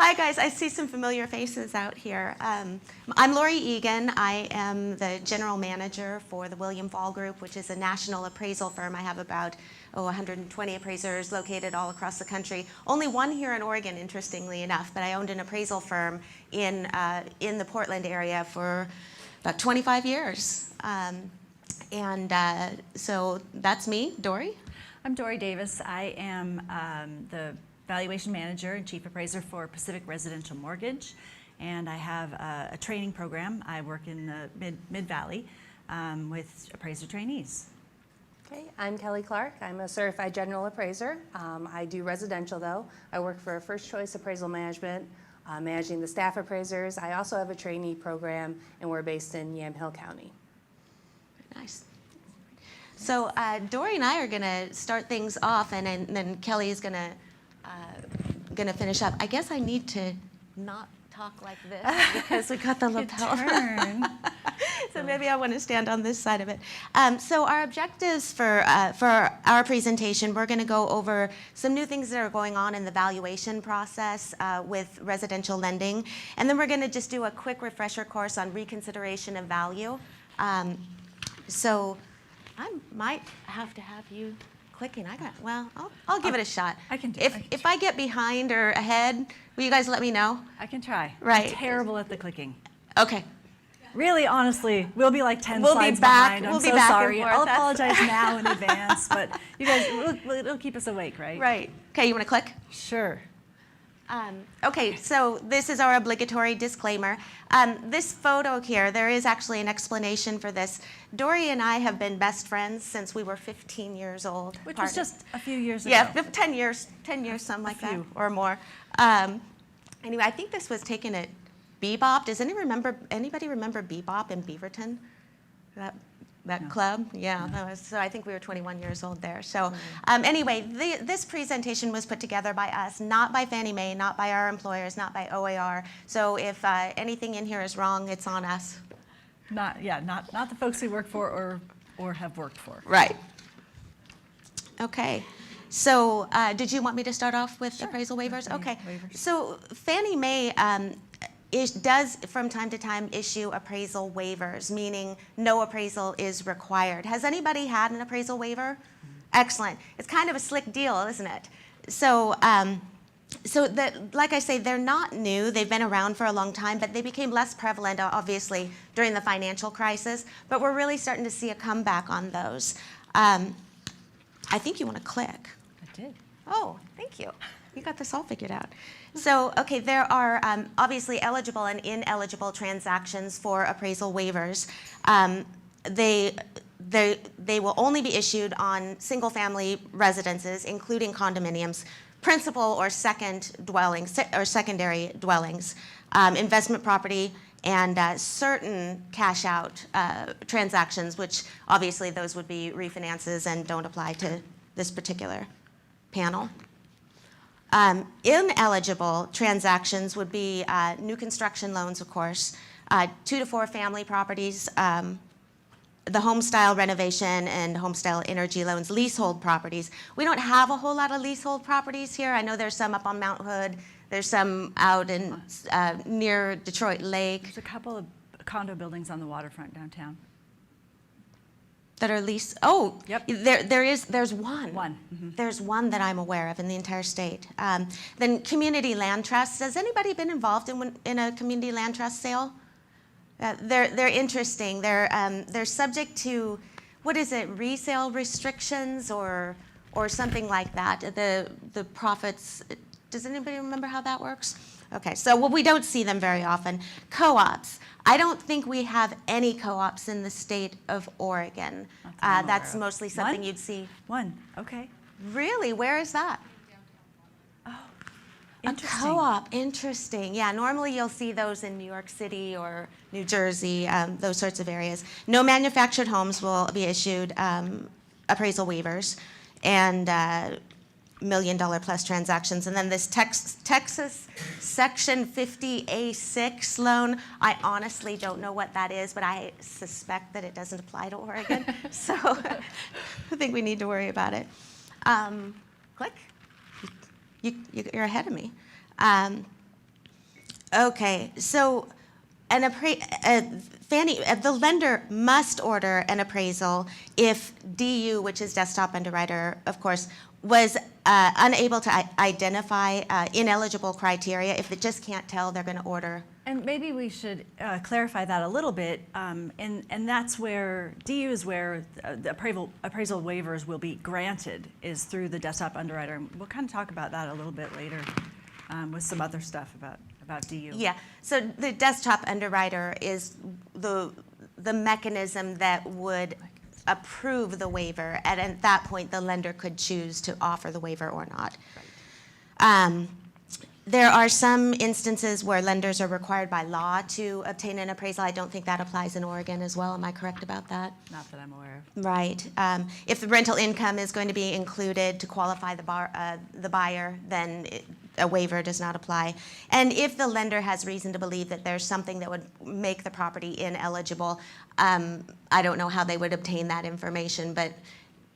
Hi guys, I see some familiar faces out here. I'm Lori Egan. I am the general manager for the William Fall Group, which is a national appraisal firm. I have about 120 appraisers located all across the country. Only one here in Oregon, interestingly enough, but I owned an appraisal firm in the Portland area for about 25 years. So that's me, Dory. I'm Dory Davis. I am the valuation manager and chief appraiser for Pacific Residential Mortgage, and I have a training program. I work in the Mid-Valley with appraiser trainees. Okay, I'm Kelly Clark. I'm a certified general appraiser. I do residential though. I work for First Choice Appraisal Management, managing the staff appraisers. I also have a trainee program, and we're based in Yamhill County. Nice. So Dory and I are going to start things off, and then Kelly is going to finish up. I guess I need to not talk like this because we got the lapel. Turn. So maybe I want to stand on this side of it. So our objectives for our presentation, we're going to go over some new things that are going on in the valuation process with residential lending. And then we're going to just do a quick refresher course on reconsideration of value. So I might have to have you clicking. I'll give it a shot. I can do it. If I get behind or ahead, will you guys let me know? I can try. Right. I'm terrible at the clicking. Okay. Really, honestly, we'll be like 10 We'll slides be back. behind. I'm We'll be so back and sorry. forth. I'll apologize now in advance, but you guys, it'll keep us awake, right? Right. Okay, you want to click? Sure. Okay, so this is our obligatory disclaimer. This photo here, there is actually an explanation for this. Dory and I have been best friends since we were 15 years old. Which was just a few years ago. Yeah, 10 years, something like that, or more. Anyway, I think this was taken at Bebop. Does anybody remember Bebop in Beaverton? That club? Yeah, so I think we were 21 years old there. So anyway, this presentation was put together by us, not by Fannie Mae, not by our employers, not by OAR. So if anything in here is wrong, it's on us. Not the folks we work for or have worked for. Right. Okay. So did you want me to start off with Sure. appraisal waivers? Okay. Waivers. So Fannie Mae does from time to time issue appraisal waivers, meaning no appraisal is required. Has anybody had an appraisal waiver? Excellent. It's kind of a slick deal, isn't it? So, like I say, they're not new. They've been around for a long time, but they became less prevalent, obviously, during the financial crisis. But we're really starting to see a comeback on those. I think you want to click. I did. Oh, Thank you. You got this all figured out. So, okay, there are obviously eligible and ineligible transactions for appraisal waivers. They will only be issued on single-family residences, including condominiums, principal or second dwellings or secondary dwellings, investment property, and certain cash-out transactions, which obviously those would be refinances and don't apply to this particular panel. Ineligible transactions would be new construction loans, of course, 2 to 4 family properties, the home style renovation and home style energy loans, leasehold properties. We don't have a whole lot of leasehold properties here. I know there's some up on Mount Hood. There's some out in near Detroit Lake. there's a couple of condo buildings on the waterfront downtown. That are leased. Oh, Yep. There's one. Mm-hmm. There's one that I'm aware of in the entire state. Then community land trusts. Has anybody been involved in a community land trust sale? They're interesting. They're subject to, what is it, resale restrictions or something like that. The profits. Does anybody remember how that works? Okay, so we don't see them very often. Co-ops. I don't think we have any co-ops in the state of Oregon. That's mostly something One? you'd see. One. Okay. Really? Where is that? Oh, A interesting. co-op. Interesting. Yeah, normally you'll see those in New York City or New Jersey, those sorts of areas. No manufactured homes will be issued appraisal waivers, and $1 million plus transactions. And then this Texas Section 50A6 loan, I honestly don't know what that is, but I suspect that it doesn't apply to Oregon. So I think we need to worry about it. Click. You're ahead of me. Okay, so the lender must order an appraisal if DU, which is desktop underwriter, of course, was unable to identify ineligible criteria. If they just can't tell, they're going to order. And maybe we should clarify that a little bit, and that's where DU is where the appraisal waivers will be granted, is through the desktop underwriter. And we'll kind of talk about that a little bit later with some other stuff about DU. Yeah, so the desktop underwriter is the mechanism that would approve the waiver, and at that point, the lender could choose to offer the waiver or not. Right. There are some instances where lenders are required by law to obtain an appraisal. I don't think that applies in Oregon as well. Am I correct about that? Not that I'm aware of. Right. If the rental income is going to be included to qualify the buyer, then a waiver does not apply. And if the lender has reason to believe that there's something that would make the property ineligible, I don't know how they would obtain that information, but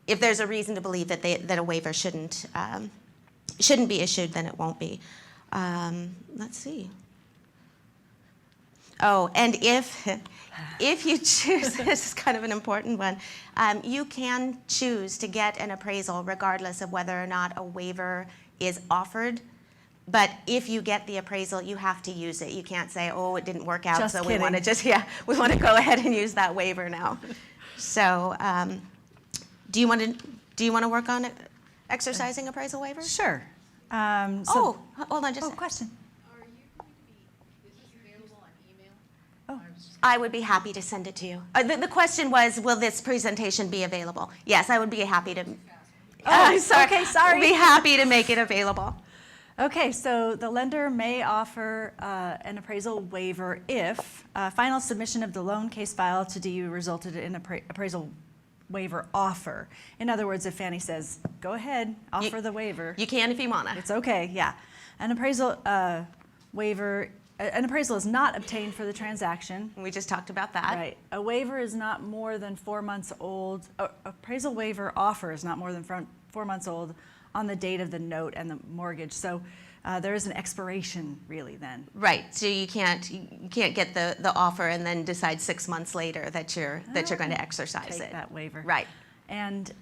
if there's a reason to believe that a waiver shouldn't be issued, then it won't be. Let's see. Oh, and if you choose, this is kind of an important one, you can choose to get an appraisal regardless of whether or not a waiver is offered. But if you get the appraisal, you have to use it. You can't say, oh, it didn't work out, Just so kidding. we want to go ahead and use that waiver now. So do you want to work on exercising appraisal waivers? Sure. Hold on just a second. Question. Is this available on email? Oh. I would be happy to send it to you. The question was, will this presentation be available? Yes, I would be happy to. Okay, sorry. Be happy to make it available. Okay, so the lender may offer an appraisal waiver if final submission of the loan case file to DU resulted in appraisal waiver offer. In other words, if Fannie says, go ahead, offer the waiver. You can if you wanna. It's okay, yeah. An appraisal waiver, an appraisal is not obtained for the transaction. We just talked about that. Right. A waiver is not more than 4 months old. Appraisal waiver offer is not more than 4 months old on the date of the note and the mortgage. So there is an expiration, really, then. Right. So you can't get the offer and then decide 6 months later that you're going to exercise Take it. that waiver. Right. And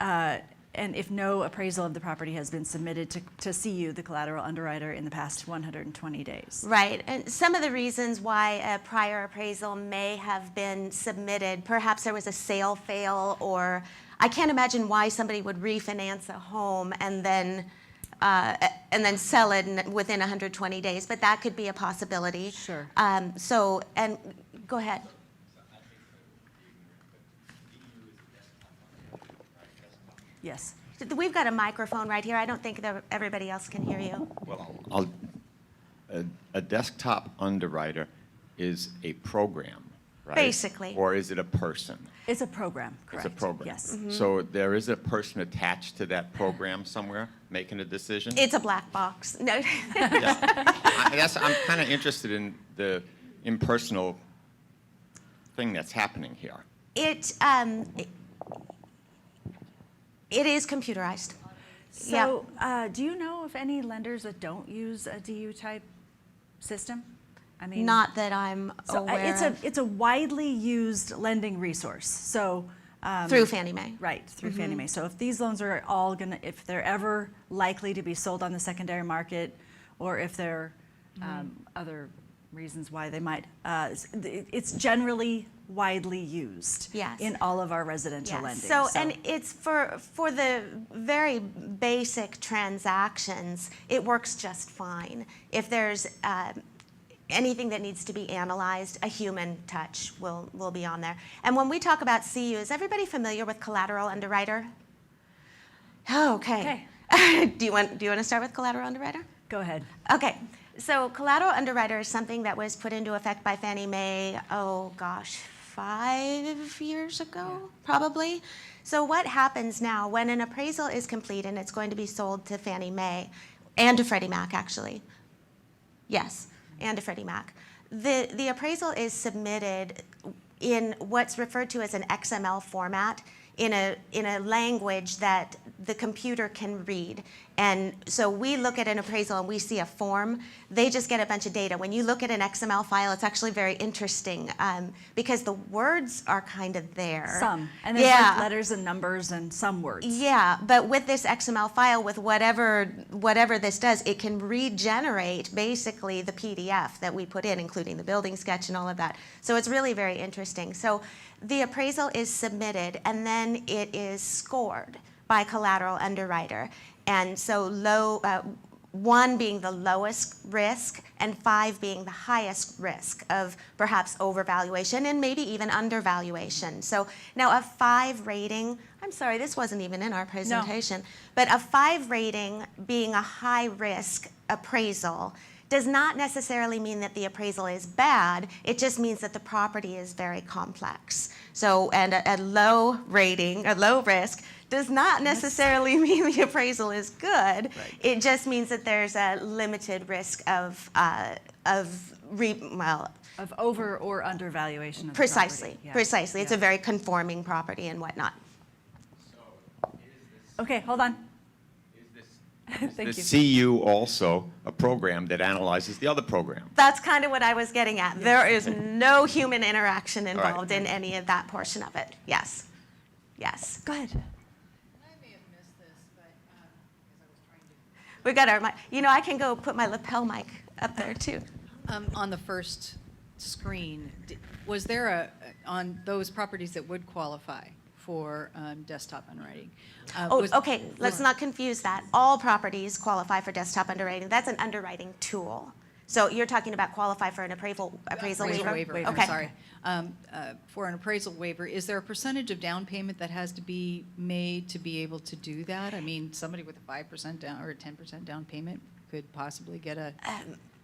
if no appraisal of the property has been submitted to CU, the collateral underwriter, in the past 120 days. Right, and some of the reasons why a prior appraisal may have been submitted, perhaps there was a sale fail, or I can't imagine why somebody would refinance a home and then sell it within 120 days, but that could be a possibility. Sure. And go ahead. Yes. We've got a microphone right here. I don't think that everybody else can hear you. Well, a desktop underwriter is a program, right? Basically. Or is it a person? It's a program, correct? It's a program. Yes. So there is a person attached to that program somewhere making a decision? It's a black box. No. Yeah. I'm kind of interested in the impersonal thing that's happening here. It is computerized. So do you know of any lenders that don't use a DU-type system? I mean, Not that I'm aware of. it's a widely used lending resource. So Through Fannie Mae. right, through Fannie Mae. So if these loans are all if they're ever likely to be sold on the secondary market, or if there are other reasons why they might, it's generally widely used Yes. in all of our residential Yes. lending. So, and it's for the very basic transactions, it works just fine. If there's anything that needs to be analyzed, a human touch will be on there. And when we talk about CU, is everybody familiar with collateral underwriter? Oh, okay. Do you want to start with collateral underwriter? Go ahead. Okay, so collateral underwriter is something that was put into effect by Fannie Mae, 5 years ago, probably. So what happens now, when an appraisal is complete and it's going to be sold to Fannie Mae, and to Freddie Mac, actually. Yes, and to Freddie Mac. The appraisal is submitted in what's referred to as an XML format. in a language that the computer can read. And so we look at an appraisal and we see a form. They just get a bunch of data. When you look at an XML file, it's actually very interesting because the words are kind of there. Some, and there's Yeah. like letters and numbers and some words. Yeah, but with this XML file, with whatever this does, it can regenerate basically the PDF that we put in, including the building sketch and all of that. So it's really very interesting. So the appraisal is submitted, and then it is scored by collateral underwriter. And so 1 being the lowest risk and 5 being the highest risk of perhaps overvaluation and maybe even undervaluation. So now a 5 rating, I'm sorry, this wasn't even in our presentation, but a 5 rating being a high risk appraisal does not necessarily mean that the appraisal is bad. It just means that the property is very complex. So, and a low rating, a low risk, does not necessarily mean the appraisal is good. It just means that there's a limited risk of over or undervaluation of the precisely, property. Yeah. precisely. It's Yeah. a very conforming property and whatnot. Okay, hold on. Is Thank the you. CU also a program that analyzes the other program? That's kind of what I was getting at. There is no human interaction right. involved in any of that portion of it. Yes. Yes. Go ahead. I may have missed this, but, because I was trying to. We got our mic. You know, I can go put my lapel mic up there too. On the first screen, was there on those properties that would qualify for desktop underwriting? Okay, let's not confuse that. All properties qualify for desktop underwriting. That's an underwriting tool. So you're talking about qualify for an appraisal waiver? I'm Okay. sorry. For an appraisal waiver, is there a percentage of down payment that has to be made to be able to do that? I mean, somebody with a 5% down or a 10% down payment could possibly get a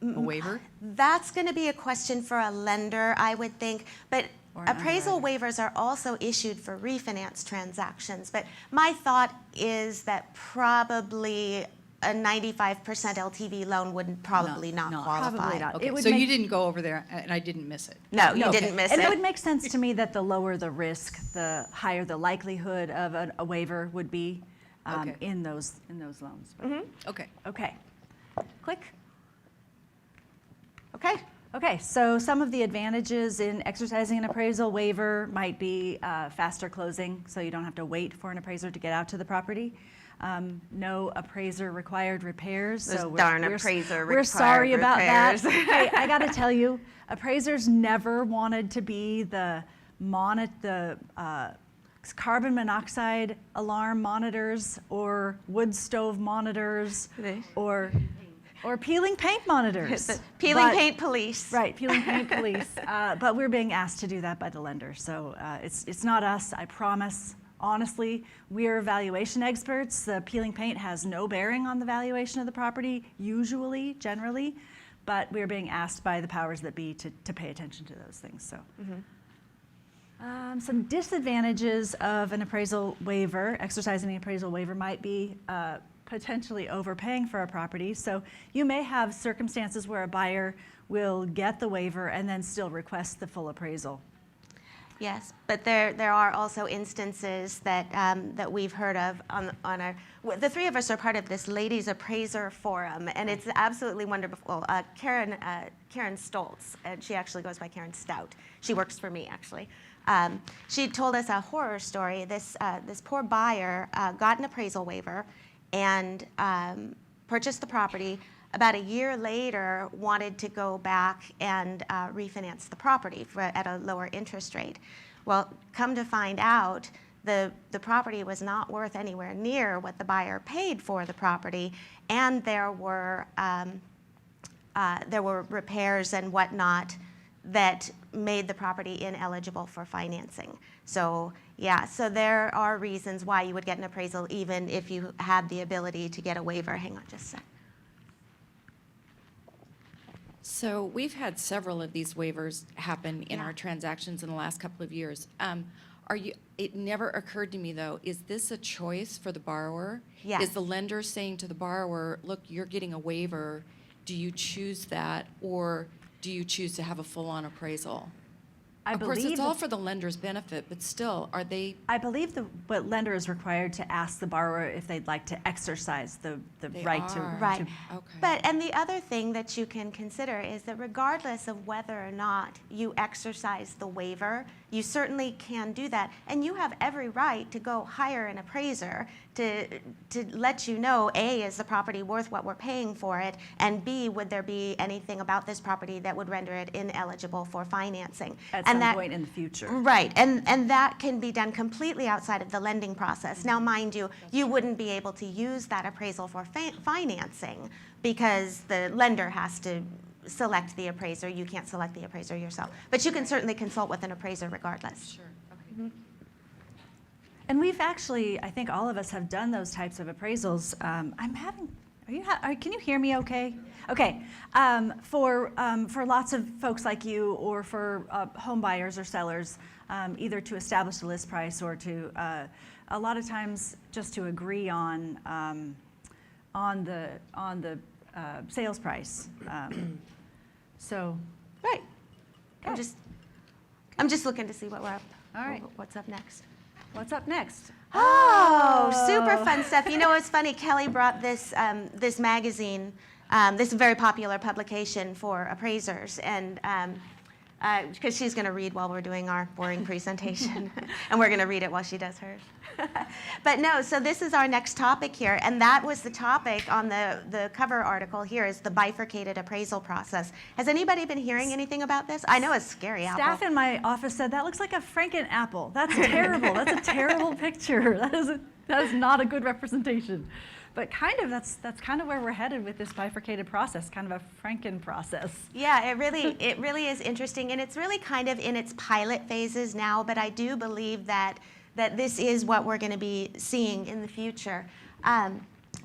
waiver? That's going to be a question for a lender, I would think. But Or an appraisal underwriter. waivers are also issued for refinance transactions. But my thought is that probably a 95% LTV loan would probably not qualify. Probably not. Okay, It would so you make- didn't go over there, and I didn't miss it. No, you No. didn't miss And it. it would make sense to me that the lower the risk, the higher the likelihood of a waiver would be Okay. in those loans. But- Okay. Okay. Click. Okay. Okay, so some of the advantages in exercising an appraisal waiver might be faster closing, so you don't have to wait for an appraiser to get out to the property. No appraiser required repairs. Those so darn appraiser We're sorry required about repairs. that. Hey, I got to tell you, appraisers never wanted to be the carbon monoxide alarm monitors or wood stove monitors They- or peeling paint monitors. The peeling But- paint police. Right, peeling paint police. But we're being asked to do that by the lender. So it's not us, I promise. Honestly, we're valuation experts. The peeling paint has no bearing on the valuation of the property, usually, generally. But we're being asked by the powers that be to pay attention to those things. So, some disadvantages of an appraisal waiver, exercising an appraisal waiver, might be potentially overpaying for a property. So you may have circumstances where a buyer will get the waiver and then still request the full appraisal. Yes, but there are also instances that that we've heard of on our. The three of us are part of this Ladies Appraiser Forum, and it's absolutely wonderful. Karen Stoltz, and she actually goes by Karen Stout. She works for me actually. She told us a horror story. This poor buyer got an appraisal waiver and purchased the property. About a year later, wanted to go back and refinance the property at a lower interest rate. Well, come to find out, the property was not worth anywhere near what the buyer paid for the property, and there were repairs and whatnot that made the property ineligible for financing. So yeah, so there are reasons why you would get an appraisal even if you had the ability to get a waiver. Hang on just a sec. So we've had several of these waivers happen in Yeah. our transactions in the last couple of years. It never occurred to me, though, is this a choice for the borrower? Yes. Is the lender saying to the borrower, look, you're getting a waiver, do you choose that, or do you choose to have a full-on appraisal? I Of course, believe it's all for the lender's benefit, but still, are they, I believe what lender is required to ask the borrower if they'd like to exercise the They right to. are. Right. Okay. But, and the other thing that you can consider is that regardless of whether or not you exercise the waiver, you certainly can do that. And you have every right to go hire an appraiser to let you know, A, is the property worth what we're paying for it? And B, would there be anything about this property that would render it ineligible for financing? At And some that- point in the future. Right, and that can be done completely outside of the lending process. Now, mind you, you wouldn't be able to use that appraisal for financing because the lender has to select the appraiser. You can't select the appraiser yourself. But you can certainly consult with an appraiser regardless. Sure, okay. And we've actually, I think all of us have done those types of appraisals. Can you hear me okay? Okay. For lots of folks like you or for home buyers or sellers, either to establish a list price or to, a lot of times just to agree on the sales price. So, Right. I'm Okay. just looking to see what we're up. All right. What's up next? what's up next? Oh, super fun stuff. You know, it's funny, Kelly brought this, this magazine, this very popular publication for appraisers, and because she's going to read while we're doing our boring presentation, and we're going to read it while she does hers. But no, so this is our next topic here, and that was the topic on the cover article here is the bifurcated appraisal process. Has anybody been hearing anything about this? I know it's scary, Staff Apple. in my office said that looks like a Franken apple. That's terrible. That's a terrible picture. That is not a good representation. But kind of that's kind of where we're headed with this bifurcated process, kind of a Franken process. Yeah, it really is interesting, and it's really kind of in its pilot phases now, but I do believe that this is what we're going to be seeing in the future.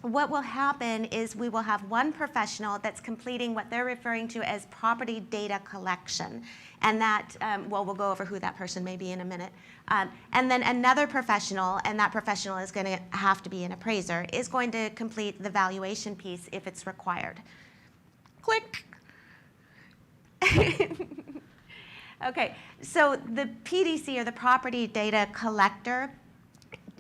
What will happen is we will have one professional that's completing what they're referring to as property data collection. And that, well, we'll go over who that person may be in a minute. And then another professional, and that professional is going to have to be an appraiser, is going to complete the valuation piece if it's required. Click. Okay, so the PDC, or the property data collector,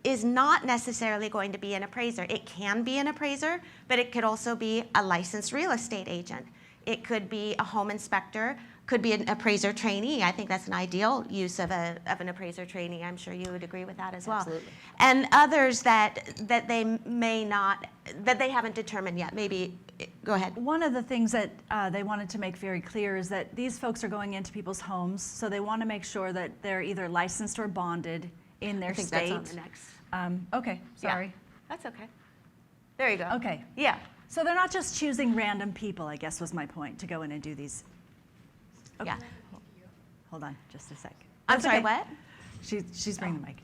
is not necessarily going to be an appraiser. It can be an appraiser, but it could also be a licensed real estate agent. It could be a home inspector, could be an appraiser trainee. I think that's an ideal use of an appraiser trainee. I'm sure you would agree with that as well. Absolutely. And others that they may not, that they haven't determined yet. Maybe, go ahead. One of the things that they wanted to make very clear is that these folks are going into people's homes, so they want to make sure that they're either licensed or bonded in their I think state. that's on the next. Okay, sorry. Yeah, that's okay. There you go. Okay. Yeah. So they're not just choosing random people, I guess was my point, to go in and do these. Okay. Yeah. Hold on, just a sec. I'm That's sorry, okay. what? She's bringing the mic.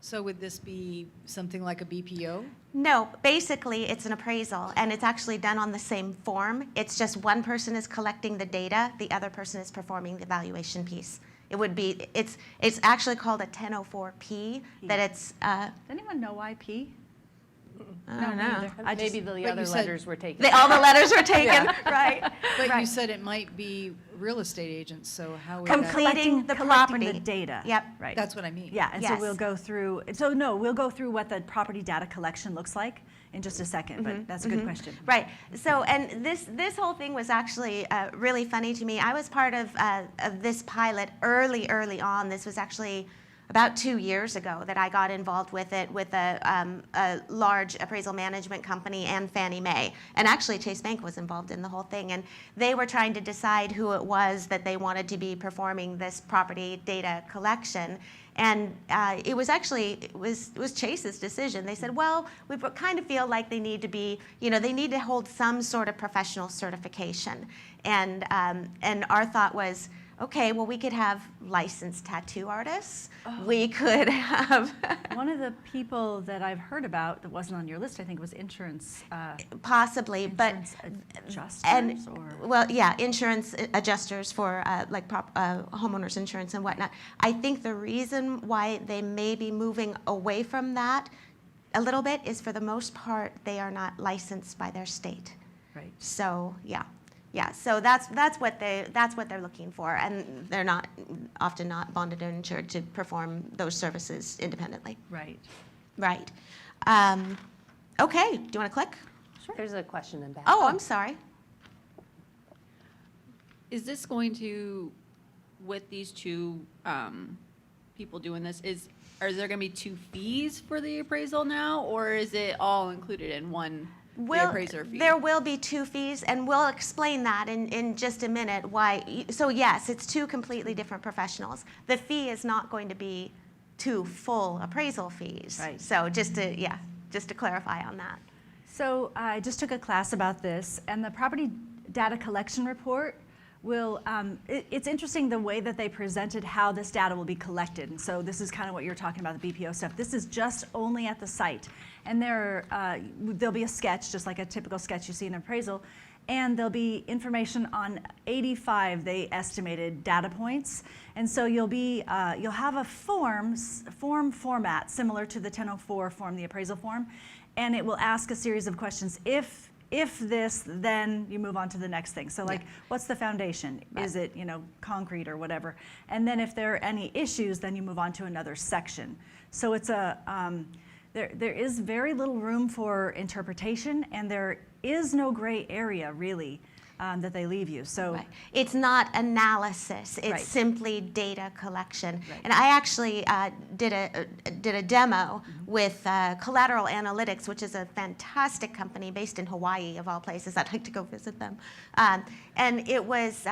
So would this be something like a BPO? No, basically, it's an appraisal, and it's actually done on the same form. It's just one person is collecting the data, the other person is performing the valuation piece. It would be, it's actually called a 1004P, that it's, Does anyone know IP? I don't know. Maybe the But other you said- letters were taken. All the letters were taken, right? But you Right. said it might be real estate agents, so how would that? Completing the collecting property. the data. Yep. Right. That's what I mean. Yeah, and so Yes. we'll go through, we'll go through what the property data collection looks like in just a second, but that's a good question. Right. So, and this whole thing was actually really funny to me. I was part of this pilot early on. This was actually about 2 years ago that I got involved with it with a large appraisal management company and Fannie Mae. And actually Chase Bank was involved in the whole thing. And they were trying to decide who it was that they wanted to be performing this property data collection. And it was Chase's decision. They said, well, we kind of feel like they need to be, they need to hold some sort of professional certification. And our thought was, okay, well, we could have licensed tattoo artists. We could have One of the people that I've heard about that wasn't on your list, I think, was insurance possibly, but adjusters and or? well, yeah, insurance adjusters for homeowners insurance and whatnot. I think the reason why they may be moving away from that a little bit is, for the most part, they are not licensed by their state. Right. So yeah, Yeah, so that's what they're looking for, and they're not, often not bonded or insured to perform those services independently. Right. Right. Okay, do you want to click? There's a question in back. Oh, I'm sorry. Is this going to, with these two people doing this, is there going to be two fees for the appraisal now, or is it all included in one, the appraiser fee? There will be two fees, and we'll explain that in just a minute why. So yes, it's two completely different professionals. The fee is not going to be two full appraisal fees. Right. So just to clarify on that. So I just took a class about this, and the property data collection report will, it's interesting the way that they presented how this data will be collected. And so this is kind of what you're talking about, the BPO stuff. This is just only at the site. And there'll be a sketch, just like a typical sketch you see in an appraisal, and there'll be information on 85, they estimated, data points. And so you'll have a form format similar to the 1004 form, the appraisal form, and it will ask a series of questions. If this, then you move on to the next thing. So like, what's the foundation? Right. Is it, concrete or whatever? And then if there are any issues, then you move on to another section. So it's there is very little room for interpretation, and there is no gray area really that they leave you. So Right. It's not analysis. It's Right. simply data collection. Right. And I actually did a demo with Collateral Analytics, which is a fantastic company based in Hawaii, of all places. I'd like to go visit them. And it was,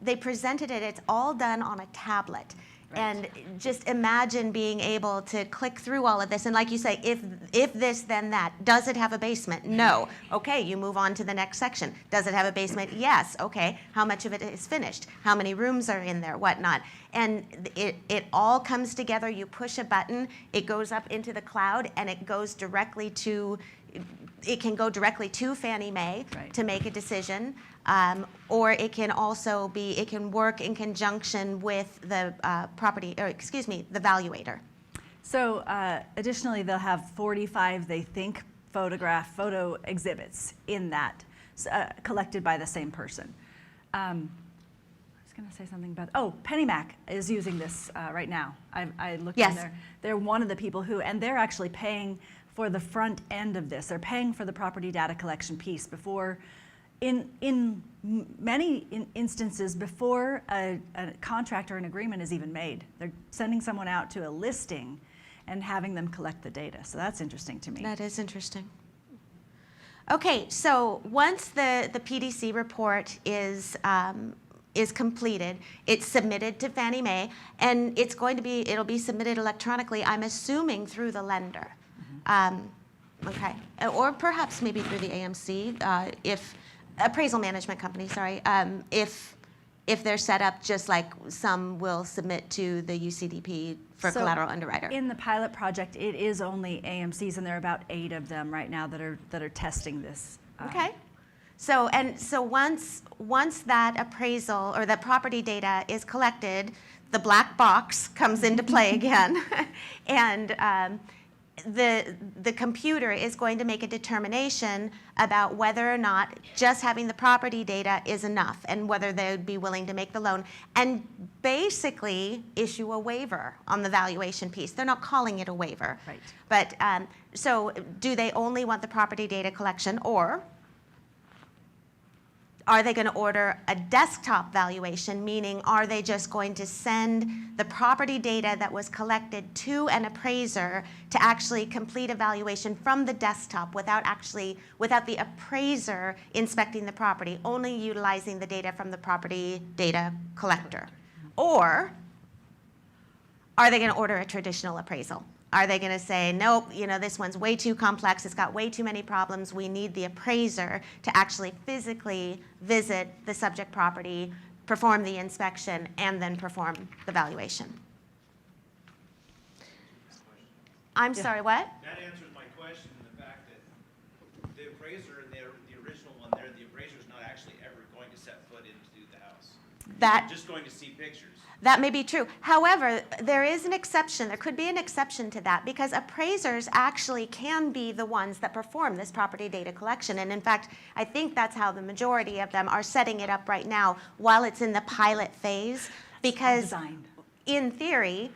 they presented it. It's all done on a tablet. Right. And just imagine being able to click through all of this. And like you say, if this, then that. Does it have a basement? No. Okay, you move on to the next section. Does it have a basement? Yes. Okay, how much of it is finished? How many rooms are in there? Whatnot. And it all comes together. You push a button, it goes up into the cloud, and it goes directly to, it can go directly to Fannie Mae Right. to make a decision. Or it can also be, it can work in conjunction with the the valuator. So additionally, they'll have 45, they think, photo exhibits in that, collected by the same person. I was going to say something about, PennyMac is using this right now. I looked Yes. in there. They're one of the people who, and they're actually paying for the front end of this. They're paying for the property data collection piece before, in many instances, before a contract or an agreement is even made. They're sending someone out to a listing and having them collect the data. So that's interesting to me. That is interesting. Okay, so once the PDC report is completed, it's submitted to Fannie Mae, and it'll be submitted electronically, I'm assuming through the lender. Okay, or perhaps maybe through the AMC, appraisal management company, sorry, if they're set up just like some will submit to the UCDP for So collateral underwriter. In the pilot project, it is only AMCs, and there are about 8 of them right now that are testing this. Okay. So once that appraisal or that property data is collected, the black box comes into play again, and the computer is going to make a determination about whether or not just having the property data is enough, and whether they would be willing to make the loan, and basically issue a waiver on the valuation piece. They're not calling it a waiver. Right. But so do they only want the property data collection, or are they going to order a desktop valuation, meaning are they just going to send the property data that was collected to an appraiser to actually complete a valuation from the desktop without the appraiser inspecting the property, only utilizing the data from the property data collector? Or are they going to order a traditional appraisal? Are they going to say, nope, this one's way too complex, it's got way too many problems, we need the appraiser to actually physically visit the subject property, perform the inspection, and then perform the valuation? I'm sorry, what? That answers my question in the fact that the appraiser and the original one there, the appraiser's not actually ever going to set foot into the house. That- You're just going to see pictures. That may be true. However, there is an exception. There could be an exception to that because appraisers actually can be the ones that perform this property data collection. And in fact, I think that's how the majority of them are setting it up right now while it's in the pilot phase. Because Designed. in theory,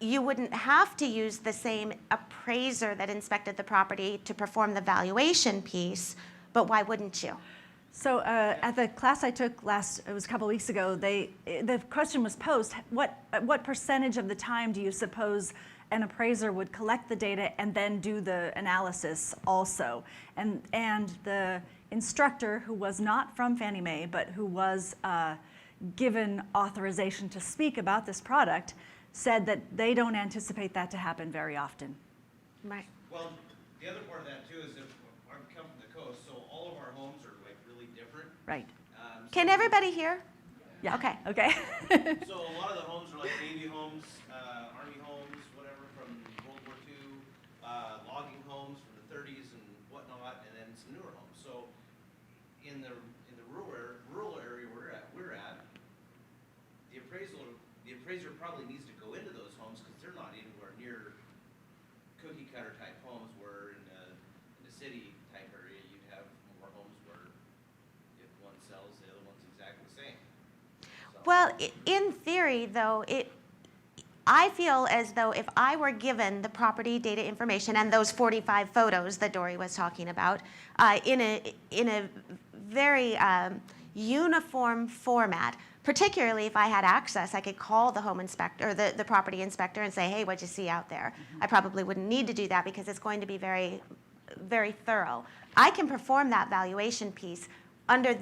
you wouldn't have to use the same appraiser that inspected the property to perform the valuation piece, but why wouldn't you? So at the class I took it was a couple weeks ago, the question was posed, what percentage of the time do you suppose an appraiser would collect the data and then do the analysis also? And the instructor, who was not from Fannie Mae, but who was given authorization to speak about this product, said that they don't anticipate that to happen very often. Right. Well, the other part of that too is if I come from the coast, so all of our homes are like really different. Right. Can everybody hear? Yeah. Okay. Okay. So a lot of the homes are like Navy homes, Army homes, whatever from World War II, logging homes from the 30s and whatnot, and then some newer homes. So in the rural area we're at, the appraiser probably needs to go into those homes because they're not anywhere near cookie cutter type homes. Where in the city type area you'd have more homes where if one sells, the other one's exactly the same. So. Well, in theory, though, I feel as though if I were given the property data information and those 45 photos that Dory was talking about in a very uniform format, particularly if I had access, I could call the home inspector or the property inspector and say, hey, what'd you see out there? I probably wouldn't need to do that because it's going to be very, very thorough. I can perform that valuation piece under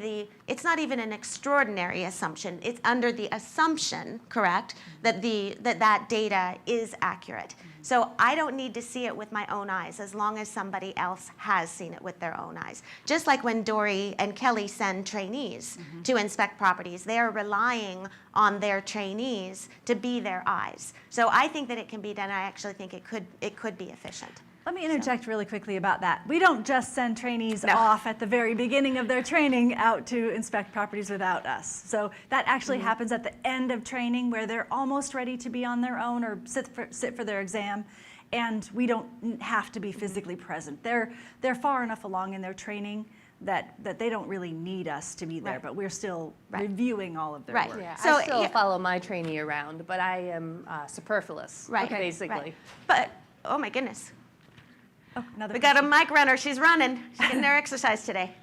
it's not even an extraordinary assumption. It's under the assumption, correct, that that data is accurate. So I don't need to see it with my own eyes as long as somebody else has seen it with their own eyes. Just like when Dory and Kelly send trainees to inspect properties, they are relying on their trainees to be their eyes. So I think that it can be done. I actually think it could be efficient. Let me interject really quickly about that. We don't just send trainees No. off at the very beginning of their training out to inspect properties without us. So that actually happens at the end of training where they're almost ready to be on their own or sit for their exam, and we don't have to be physically present. They're far enough along in their training that they don't really need us to be there, Right. but we're still Right. reviewing all of their Right. work. Yeah, So, I still yeah. follow my trainee around, but I am superfluous, Right. basically. Right. But, oh my goodness. Oh, another We got a question. mic runner. She's running. She's getting her exercise today.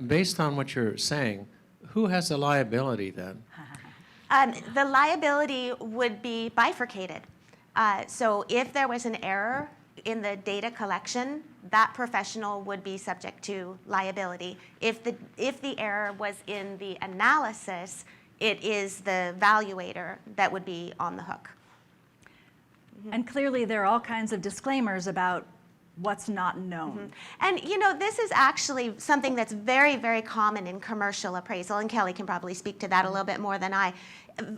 Based on what you're saying, who has the liability then? The liability would be bifurcated. So if there was an error in the data collection, that professional would be subject to liability. If the error was in the analysis, it is the valuator that would be on the hook. And clearly there are all kinds of disclaimers about what's not known. And this is actually something that's very, very common in commercial appraisal, and Kelly can probably speak to that a little bit more than I.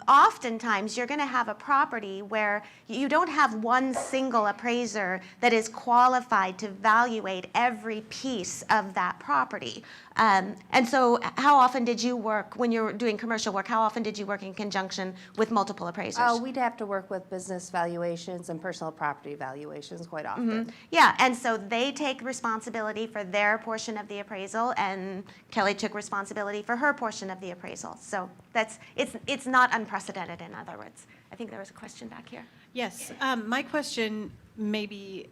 Oftentimes, you're going to have a property where you don't have one single appraiser that is qualified to evaluate every piece of that property. And so how often did you work, when you're doing commercial work, how often did you work in conjunction with multiple appraisers? We'd have to work with business valuations and personal property valuations quite often. Yeah, and so they take responsibility for their portion of the appraisal, and Kelly took responsibility for her portion of the appraisal. So it's not unprecedented, in other words. I think there was a question back here. Yes, my question may be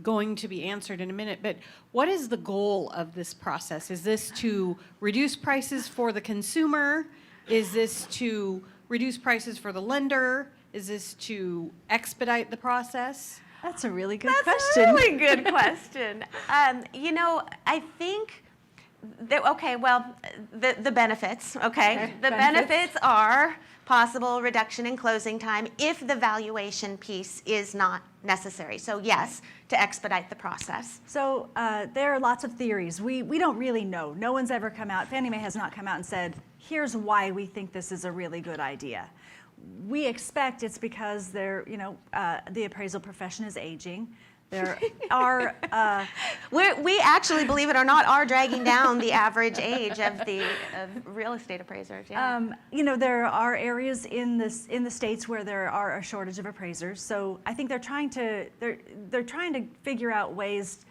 going to be answered in a minute, but what is the goal of this process? Is this to reduce prices for the consumer? Is this to reduce prices for the lender? Is this to expedite the process? That's a really good That's question. a really good question. I think the benefits, okay? The benefits are possible reduction in closing time if the valuation piece is not necessary. So yes, to expedite the process. So there are lots of theories. We don't really know. No one's ever come out, Fannie Mae has not come out and said, here's why we think this is a really good idea. We expect it's because the appraisal profession is aging. There are, We actually, believe it or not, are dragging down the average age of real estate appraisers. Yeah. you know, there are areas in the states where there are a shortage of appraisers. So I think they're trying to figure out ways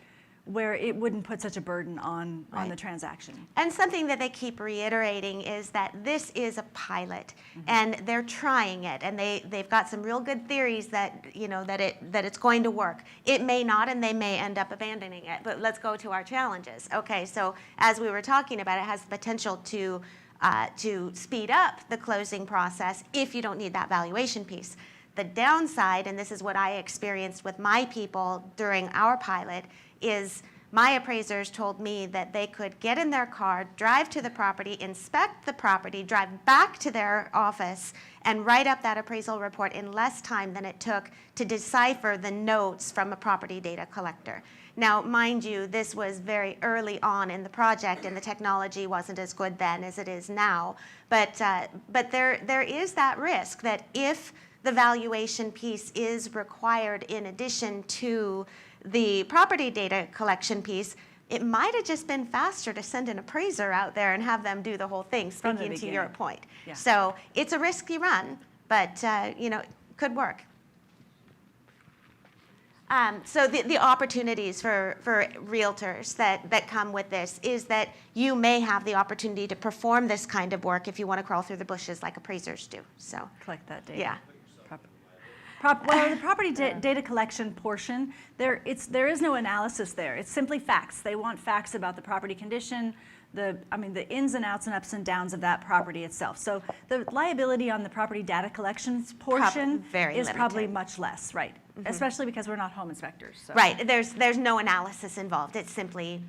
where it wouldn't put such a burden on the transaction. And something that they keep reiterating is that this is a pilot, and they're trying it, and they've got some real good theories that that it's going to work. It may not, and they may end up abandoning it. But let's go to our challenges. Okay, so as we were talking about, it has the potential to speed up the closing process if you don't need that valuation piece. The downside, and this is what I experienced with my people during our pilot, is my appraisers told me that they could get in their car, drive to the property, inspect the property, drive back to their office, and write up that appraisal report in less time than it took to decipher the notes from a property data collector. Now, mind you, this was very early on in the project, and the technology wasn't as good then as it is now. But there is that risk that if the valuation piece is required in addition to the property data collection piece, it might have just been faster to send an appraiser out there and have them do the whole thing, From the speaking to your beginning. point. Yeah. So it's a risky run, but could work. So the opportunities for realtors that come with this is that you may have the opportunity to perform this kind of work if you want to crawl through the bushes like appraisers do. So Collect that data. yeah. Well, the property data collection portion, there is no analysis there. It's simply facts. They want facts about the property condition, the ins and outs and ups and downs of that property itself. So the liability on the property data collections portion very is probably limited. much less, right? Especially because we're not home inspectors. So. Right. There's no analysis involved. It's simply,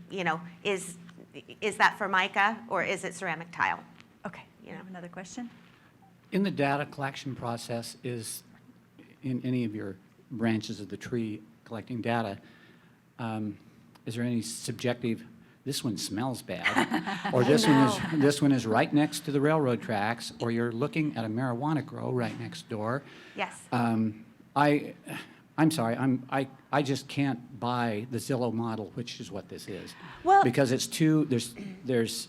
is that Formica or is it ceramic tile? Okay. You have another question? In the data collection process, is in any of your branches of the tree collecting data, is there any subjective, this one smells bad, or this one is right next to the railroad tracks, or you're looking at a marijuana grow right next door? Yes. I'm sorry, I just can't buy the Zillow model, which is what this is. Well- Because it's there's,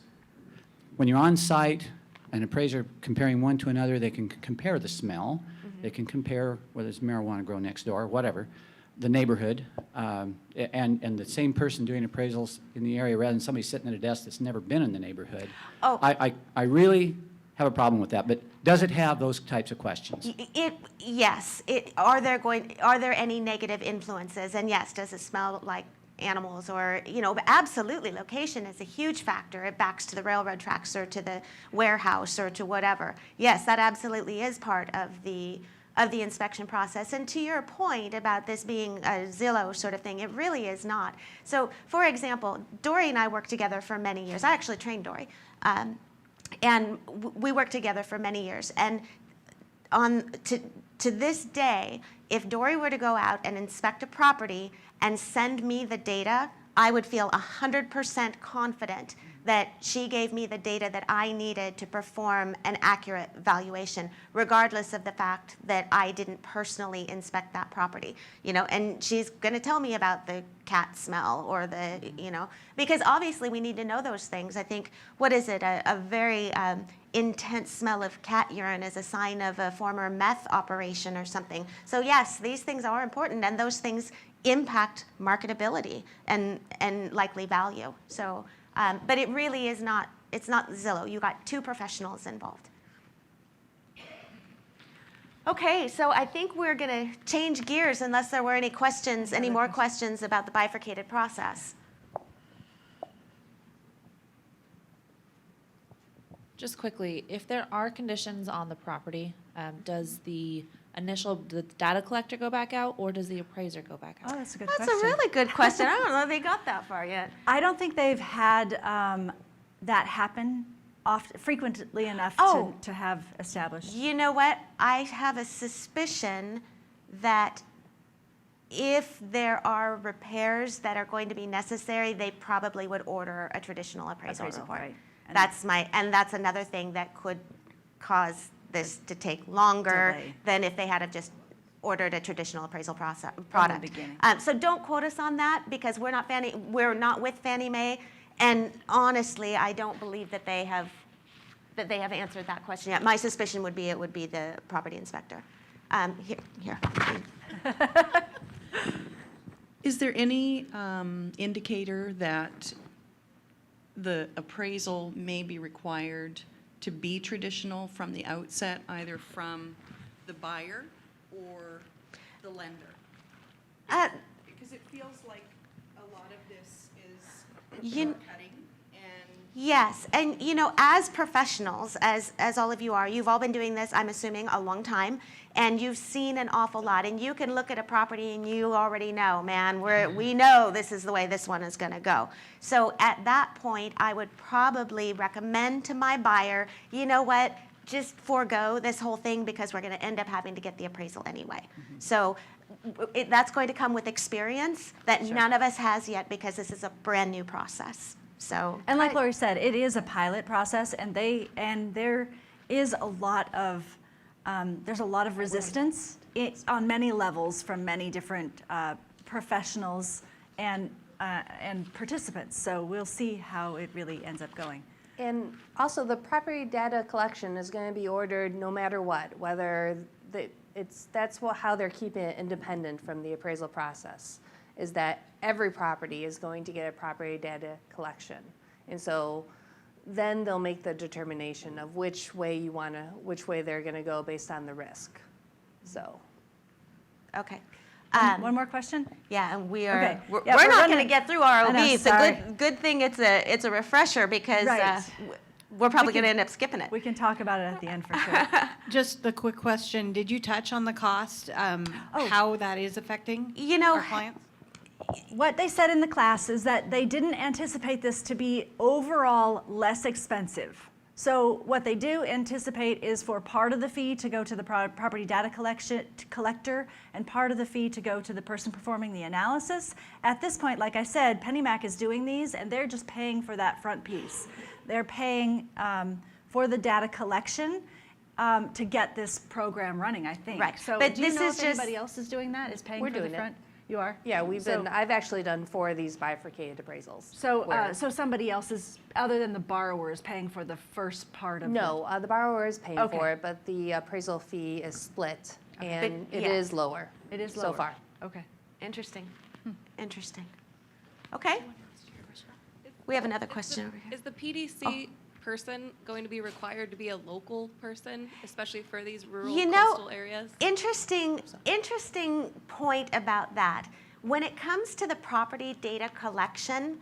when you're on site, an appraiser comparing one to another, they can compare the smell, they can compare whether it's marijuana grow next door, whatever, the neighborhood, and the same person doing appraisals in the area rather than somebody sitting at a desk that's never been in the neighborhood. Oh. I really have a problem with that, but does it have those types of questions? Yes. Are there any negative influences? And yes, does it smell like animals or, but absolutely, location is a huge factor. It backs to the railroad tracks or to the warehouse or to whatever. Yes, that absolutely is part of the inspection process. And to your point about this being a Zillow sort of thing, it really is not. So, for example, Dory and I worked together for many years. I actually trained Dory. And we worked together for many years. And to this day, if Dory were to go out and inspect a property and send me the data, I would feel 100% confident that she gave me the data that I needed to perform an accurate valuation, regardless of the fact that I didn't personally inspect that property. And she's going to tell me about the cat smell or because obviously we need to know those things. I think, what is it, a very intense smell of cat urine is a sign of a former meth operation or something. So yes, these things are important, and those things impact marketability and likely value. So, but it really is not, it's not Zillow. You got two professionals involved. Okay, so I think we're going to change gears unless there were any questions, any more questions about the bifurcated process. Just quickly, if there are conditions on the property, does the data collector go back out, or does the appraiser go back out? Oh, that's a good That's question. a really good question. I don't know if they got that far yet. I don't think they've had that happen frequently enough Oh. to have established. You know what? I have a suspicion that if there are repairs that are going to be necessary, they probably would order a traditional appraisal report. Right. And That's another thing that could cause this to take longer Delay. than if they had have just ordered a traditional appraisal product. beginning. So don't quote us on that, because we're not with Fannie Mae, and honestly, I don't believe that they have answered that question yet. My suspicion would be it would be the property inspector. Here. Is there any indicator that the appraisal may be required to be traditional from the outset, either from the buyer or the lender? Because it feels like a lot of this is cutting and. Yes, and as professionals, as all of you are, you've all been doing this, I'm assuming, a long time, and you've seen an awful lot, and you can look at a property and you already know, man, we know this is the way this one is going to go. So at that point, I would probably recommend to my buyer, you know what, just forego this whole thing, because we're going to end up having to get the appraisal anyway. So that's going to come with experience that none of us has yet, because this is a brand new process. So, And like Lori said, it is a pilot process, and there is a lot of resistance on many levels from many different professionals and participants. So we'll see how it really ends up going. And also, the property data collection is going to be ordered no matter what, whether how they're keeping it independent from the appraisal process, is that every property is going to get a property data collection. And so then they'll make the determination of which way they're going to go based on the risk. So. okay. One more question? Yeah, and we're Okay. we're Yeah, we're not gonna- going to get through I know, ROB. So sorry. good thing it's a refresher, because Right. we're probably can- going to end up skipping it. We can talk about it at the end for sure. Just the quick question, did you touch on the cost, how that is affecting our clients? What they said in the class is that they didn't anticipate this to be overall less expensive. So what they do anticipate is for part of the fee to go to the property data collector and part of the fee to go to the person performing the analysis. At this point, like I said, PennyMac is doing these, and they're just paying for that front piece. They're paying for the data collection to get this program running, I think. Right. So But do you this know is if just- anybody else is doing that, is paying We're for the doing it. front? You are? Yeah, So- I've actually done 4 of these bifurcated appraisals. So, where- so somebody else is, other than the borrower, is paying for the first part of No, the borrower is paying Okay. for it, but the appraisal fee is split, and But, it yeah. is lower. It is so lower. far. Okay. Interesting. Interesting. Okay. We have another question over here. Is the PDC person going to be required to be a local person, especially for these rural coastal areas? Interesting point about that. When it comes to the property data collection,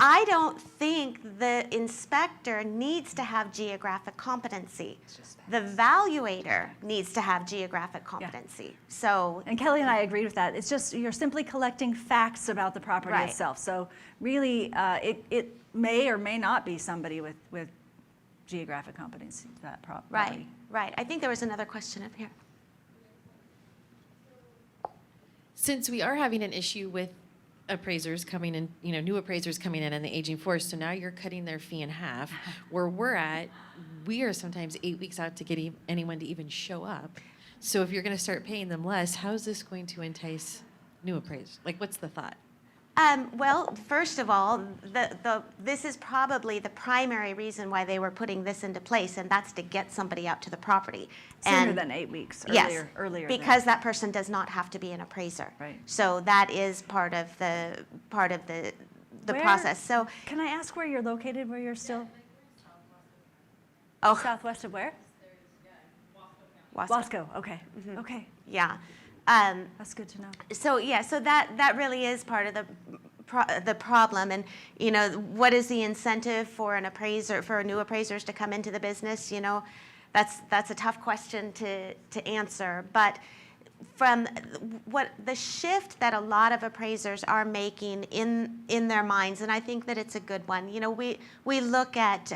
I don't think the inspector needs to have geographic competency. The valuator needs to have geographic competency. So, And Kelly and I agreed with that. It's just, you're simply collecting facts about the property Right. itself. So really, it may or may not be somebody with geographic competency, that property. right. I think there was another question up here. Since we are having an issue with appraisers coming in, new appraisers coming in and the aging force, so now you're cutting their fee in half. Where we're at, we are sometimes 8 weeks out to get anyone to even show up. So if you're going to start paying them less, how is this going to entice new appraisers? Like, what's the thought? Well, first of all, this is probably the primary reason why they were putting this into place, and that's to get somebody out to the property. Sooner And- than 8 weeks, Yes, earlier. because that person does not have to be an appraiser. Right. So that is part of the Where- process. So, Can I ask where you're located, where you're still? oh, Southwest of where? Wasco. Wasco, okay, okay. Yeah. That's good to know. So yeah, so that really is part of the problem. And what is the incentive for an appraiser, for new appraisers to come into the business? That's a tough question to answer. But from what the shift that a lot of appraisers are making in their minds, and I think that it's a good one. We look at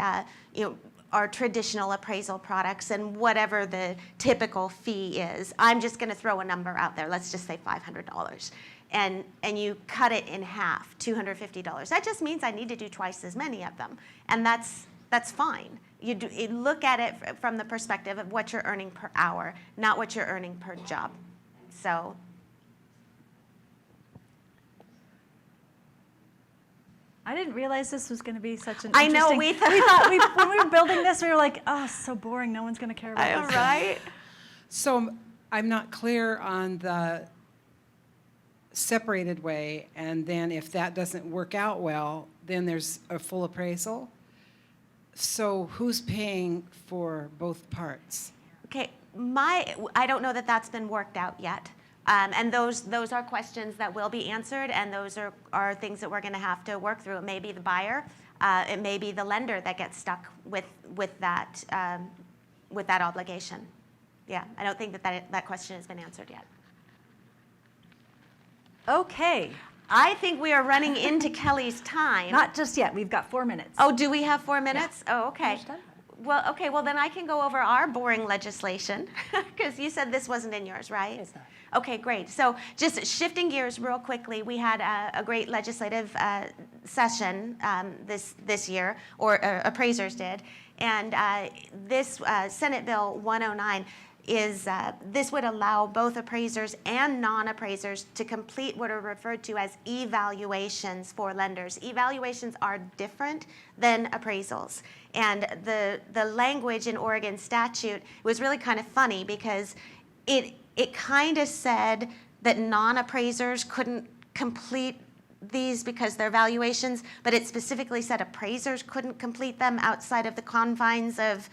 our traditional appraisal products and whatever the typical fee is. I'm just going to throw a number out there. Let's just say $500. And you cut it in half, $250. That just means I need to do twice as many of them. And that's fine. You look at it from the perspective of what you're earning per hour, not what you're earning per job. So. I didn't realize this was going to be such an I know, interesting. we thought- we thought when we were building this, we were like, oh, so boring. No one's going to care about this. Right? So I'm not clear on the separated way, and then if that doesn't work out well, then there's a full appraisal. So who's paying for both parts? Okay, I don't know that that's been worked out yet. And those are questions that will be answered, and those are things that we're going to have to work through. It may be the buyer, it may be the lender that gets stuck with that obligation. Yeah, I don't think that question has been answered yet. Okay, I think we are running into Kelly's time. not just yet. We've got 4 minutes. Oh, do we have 4 minutes? Oh, okay. Almost done. Well, then I can go over our boring legislation, because you said this wasn't in yours, right? It's not. Okay, great. So just shifting gears real quickly, we had a great legislative session this year, or appraisers did, and this Senate Bill 109 this would allow both appraisers and non-appraisers to complete what are referred to as evaluations for lenders. Evaluations are different than appraisals. And the language in Oregon statute was really kind of funny because it kind of said that non-appraisers couldn't complete these because they're valuations, but it specifically said appraisers couldn't complete them outside of the confines of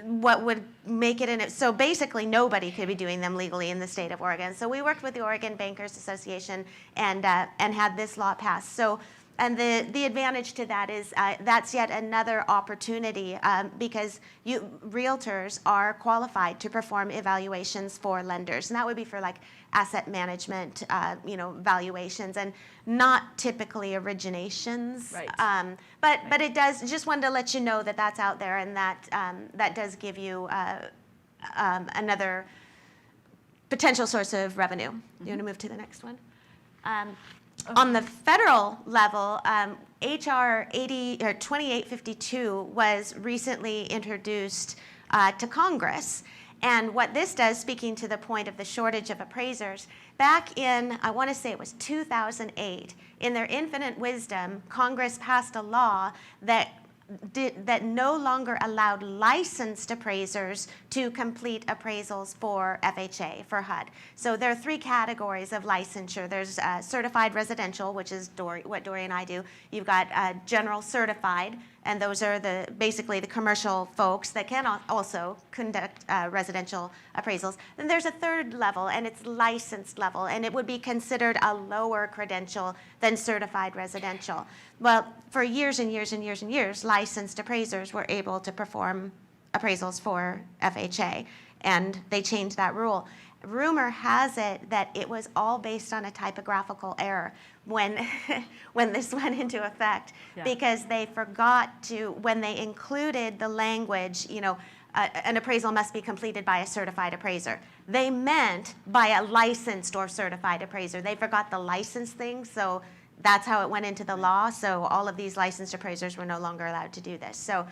what would make it in it. So basically nobody could be doing them legally in the state of Oregon. So we worked with the Oregon Bankers Association and had this law passed. So, and the advantage to that is that's yet another opportunity because realtors are qualified to perform evaluations for lenders. And that would be for like asset management, valuations, and not typically originations. Right. But it does, just wanted to let you know that that's out there, and that does give you another potential source of revenue. You want to move to the next one? On the federal level, HR 2852 was recently introduced to Congress. And what this does, speaking to the point of the shortage of appraisers, back in, I want to say it was 2008, in their infinite wisdom, Congress passed a law that no longer allowed licensed appraisers to complete appraisals for FHA, for HUD. So there are 3 categories of licensure. There's certified residential, which is what Dory and I do. You've got general certified, and those are basically the commercial folks that can also conduct residential appraisals. Then there's a 3rd level, and it's licensed level, and it would be considered a lower credential than certified residential. Well, for years and years and years and years, licensed appraisers were able to perform appraisals for FHA, and they changed that rule. Rumor has it that it was all based on a typographical error when this went into effect, because they forgot to, when they included the language, an appraisal must be completed by a certified appraiser. They meant by a licensed or certified appraiser. They forgot the license thing, so that's how it went into the law. So all of these licensed appraisers were no longer allowed to do this. So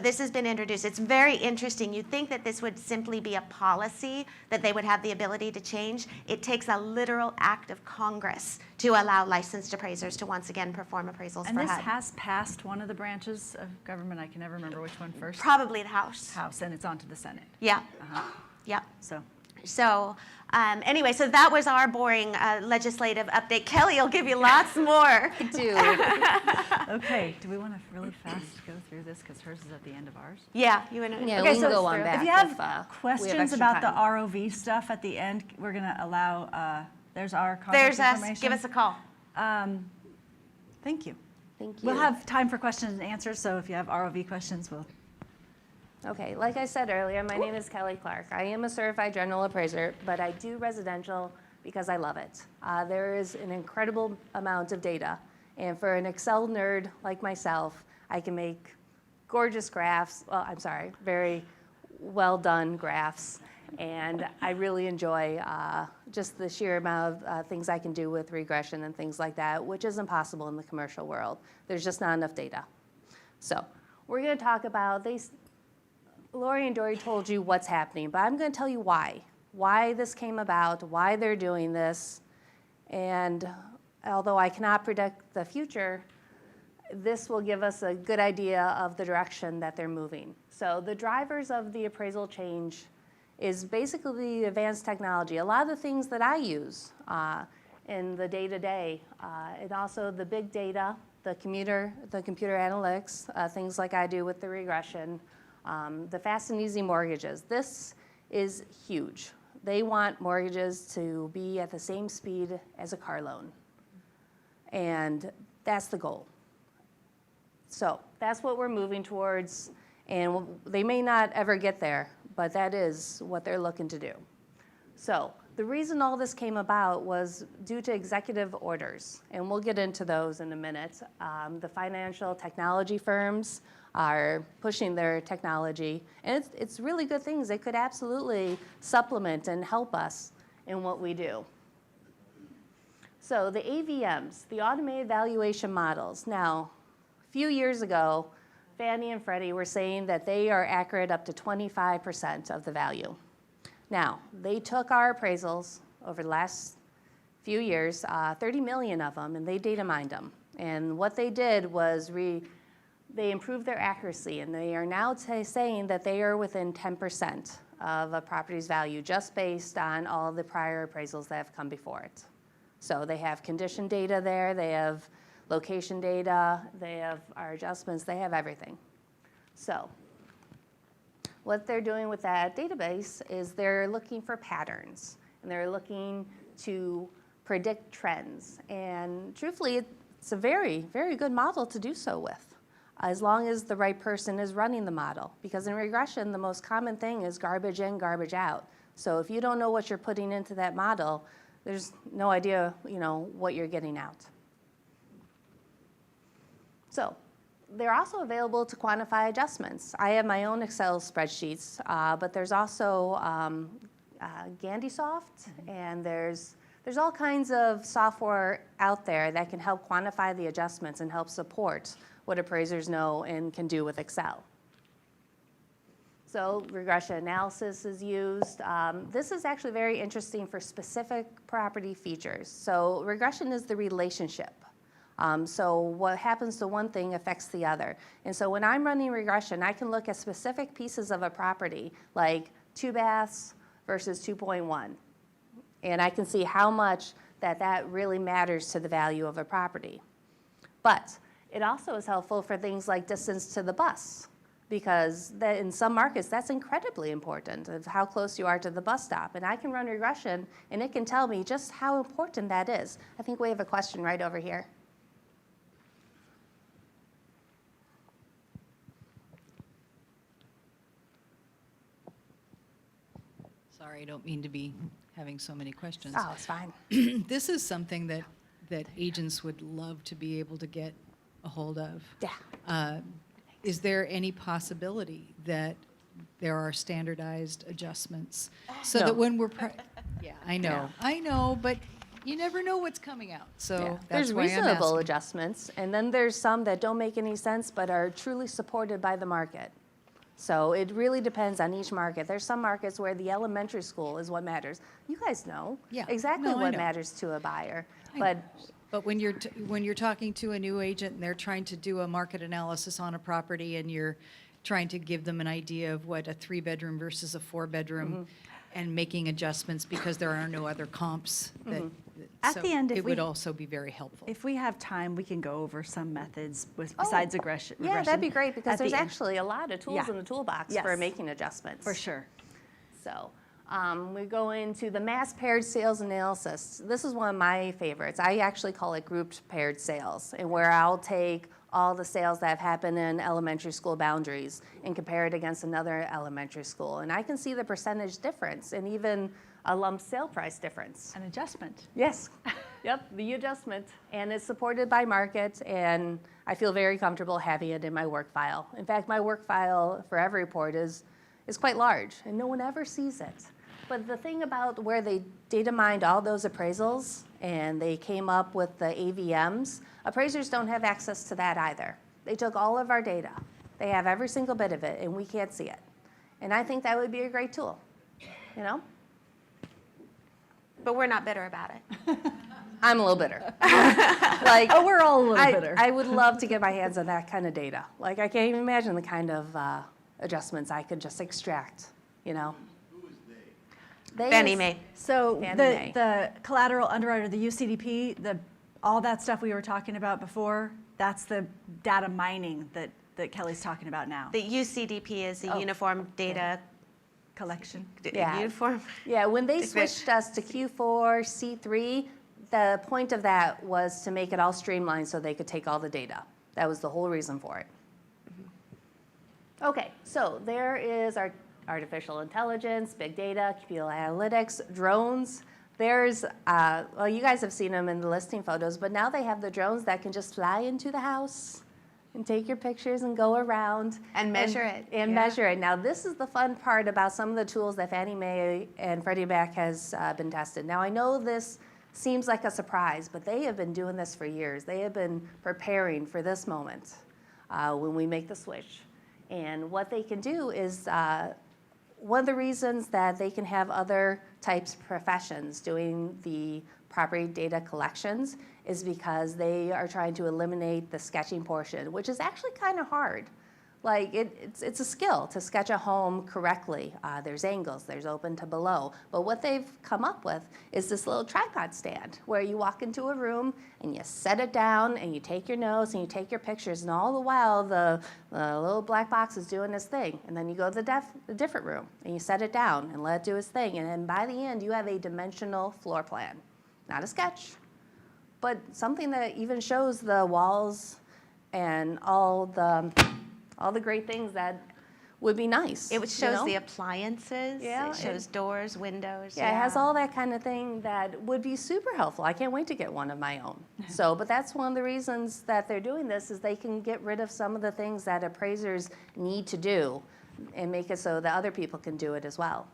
this has been introduced. It's very interesting. You'd think that this would simply be a policy that they would have the ability to change. It takes a literal act of Congress to allow licensed appraisers to once again perform appraisals And for this HUD. has passed one of the branches of government. I can never remember which one first. Probably the House. House, and it's on to the Senate. Yeah. Uh-huh. Yeah. So Anyway, so that was our boring legislative update. Kelly will give you lots more. Okay, do we want to really fast go through this because hers is at the end of ours? Yeah, you want to? Yeah, Okay, we so can go on back. If you have we have questions extra about the time. ROV stuff at the end, we're going to allow, there's our contact There's us. information. Give us a call. Thank you. Thank you. We'll have time for questions and answers, so if you have ROV questions, we'll. Okay, like I said earlier, my name is Kelly Clark. I am a certified general appraiser, but I do residential because I love it. There is an incredible amount of data, and for an Excel nerd like myself, I can make gorgeous graphs, very well done graphs, and I really enjoy just the sheer amount of things I can do with regression and things like that, which isn't possible in the commercial world. There's just not enough data. So we're going to talk about, Lori and Dory told you what's happening, but I'm going to tell you why this came about, why they're doing this. And although I cannot predict the future, this will give us a good idea of the direction that they're moving. So the drivers of the appraisal change is basically advanced technology. A lot of the things that I use in the day-to-day, and also the big data, the computer analytics, things like I do with the regression, the fast and easy mortgages. This is huge. They want mortgages to be at the same speed as a car loan. And that's the goal. So that's what we're moving towards, and they may not ever get there, but that is what they're looking to do. So the reason all this came about was due to executive orders, and we'll get into those in a minute. The financial technology firms are pushing their technology, and it's really good things. They could absolutely supplement and help us in what we do. So the AVMs, the automated valuation models. Now, a few years ago, Fannie and Freddie were saying that they are accurate up to 25% of the value. Now, they took our appraisals over the last few years, 30 million of them, and they data mined them. And what they did was they improved their accuracy, and they are now saying that they are within 10% of a property's value just based on all the prior appraisals that have come before it. So they have condition data there, they have location data, they have our adjustments, they have everything. So what they're doing with that database is they're looking for patterns, and they're looking to predict trends. And truthfully, it's a very, very good model to do so with, as long as the right person is running the model. Because in regression, the most common thing is garbage in, garbage out. So if you don't know what you're putting into that model, there's no idea, what you're getting out. So they're also available to quantify adjustments. I have my own Excel spreadsheets, but there's also GandySoft, and there's all kinds of software out there that can help quantify the adjustments and help support what appraisers know and can do with Excel. So regression analysis is used. This is actually very interesting for specific property features. So regression is the relationship. So what happens to one thing affects the other. And so when I'm running regression, I can look at specific pieces of a property, like 2 baths versus 2.1. And I can see how much that really matters to the value of a property. But it also is helpful for things like distance to the bus, because in some markets, that's incredibly important, of how close you are to the bus stop. And I can run regression, and it can tell me just how important that is. I think we have a question right over here. Sorry, I don't mean to be having so many questions. Oh, it's fine. This is something that agents would love to be able to get a hold of. Yeah. Is there any possibility that there are standardized adjustments so No. that when we're, yeah, I know, but you never know what's coming out. So Yeah. that's There's why I'm reasonable asking. adjustments, and then there's some that don't make any sense but are truly supported by the market. So it really depends on each market. There's some markets where the elementary school is what matters. You guys know exactly No, I what know. matters to a buyer. I But know. But when you're talking to a new agent and they're trying to do a market analysis on a property, and you're trying to give them an idea of what a 3-bedroom versus a 4-bedroom, and making adjustments because there are no other comps, At the end, if it we- would also be very helpful. If we have time, we can go over some methods besides regression. yeah, that'd be great, because at the there's end. actually a lot of tools Yeah. in the toolbox Yes. for making adjustments. For sure. So we go into the mass paired sales analysis. This is one of my favorites. I actually call it grouped paired sales, and where I'll take all the sales that have happened in elementary school boundaries and compare it against another elementary school. And I can see the percentage difference and even a lump sale price difference. An adjustment. Yes. Yep, the adjustment. And it's supported by market, and I feel very comfortable having it in my work file. In fact, my work file for every report is quite large, and no one ever sees it. But the thing about where they data mined all those appraisals and they came up with the AVMs, appraisers don't have access to that either. They took all of our data. They have every single bit of it, and we can't see it. And I think that would be a great tool, you know? But we're not bitter about it. I'm a little bitter. Like, Oh, we're all a little bitter. I would love to get my hands on that kind of data. Like, I can't even imagine the kind of adjustments I could just extract, you know? Who is they? Fannie Mae. So Fannie the, Mae. the collateral underwriter, the UCDP, all that stuff we were talking about before, that's the data mining that Kelly's talking about now. The UCDP is the Oh, Uniform Data collection. Yeah. Uniform. Yeah, when they Discipline. switched us to Q4, C3, the point of that was to make it all streamlined so they could take all the data. That was the whole reason for it. Okay, so there is our artificial intelligence, big data, computer analytics, drones. There's, well, you guys have seen them in the listing photos, but now they have the drones that can just fly into the house and take your pictures and go around. And measure it. And Yeah. measure it. Now, this is the fun part about some of the tools that Fannie Mae and Freddie Mac has been tested. Now, I know this seems like a surprise, but they have been doing this for years. They have been preparing for this moment when we make the switch. And what they can do is, one of the reasons that they can have other types of professions doing the property data collections is because they are trying to eliminate the sketching portion, which is actually kind of hard. Like, it's a skill to sketch a home correctly. There's angles, there's open to below. But what they've come up with is this little tripod stand where you walk into a room and you set it down and you take your notes and you take your pictures, and all the while the little black box is doing its thing. And then you go to the different room and you set it down and let it do its thing. And then by the end, you have a dimensional floor plan. Not a sketch, but something that even shows the walls and all the great things that would be nice. It shows know? the appliances. Yeah, It shows doors, windows. Yeah, it has all that kind of thing that would be super helpful. I can't wait to get one of my own. So, but that's one of the reasons that they're doing this is they can get rid of some of the things that appraisers need to do and make it so that other people can do it as well.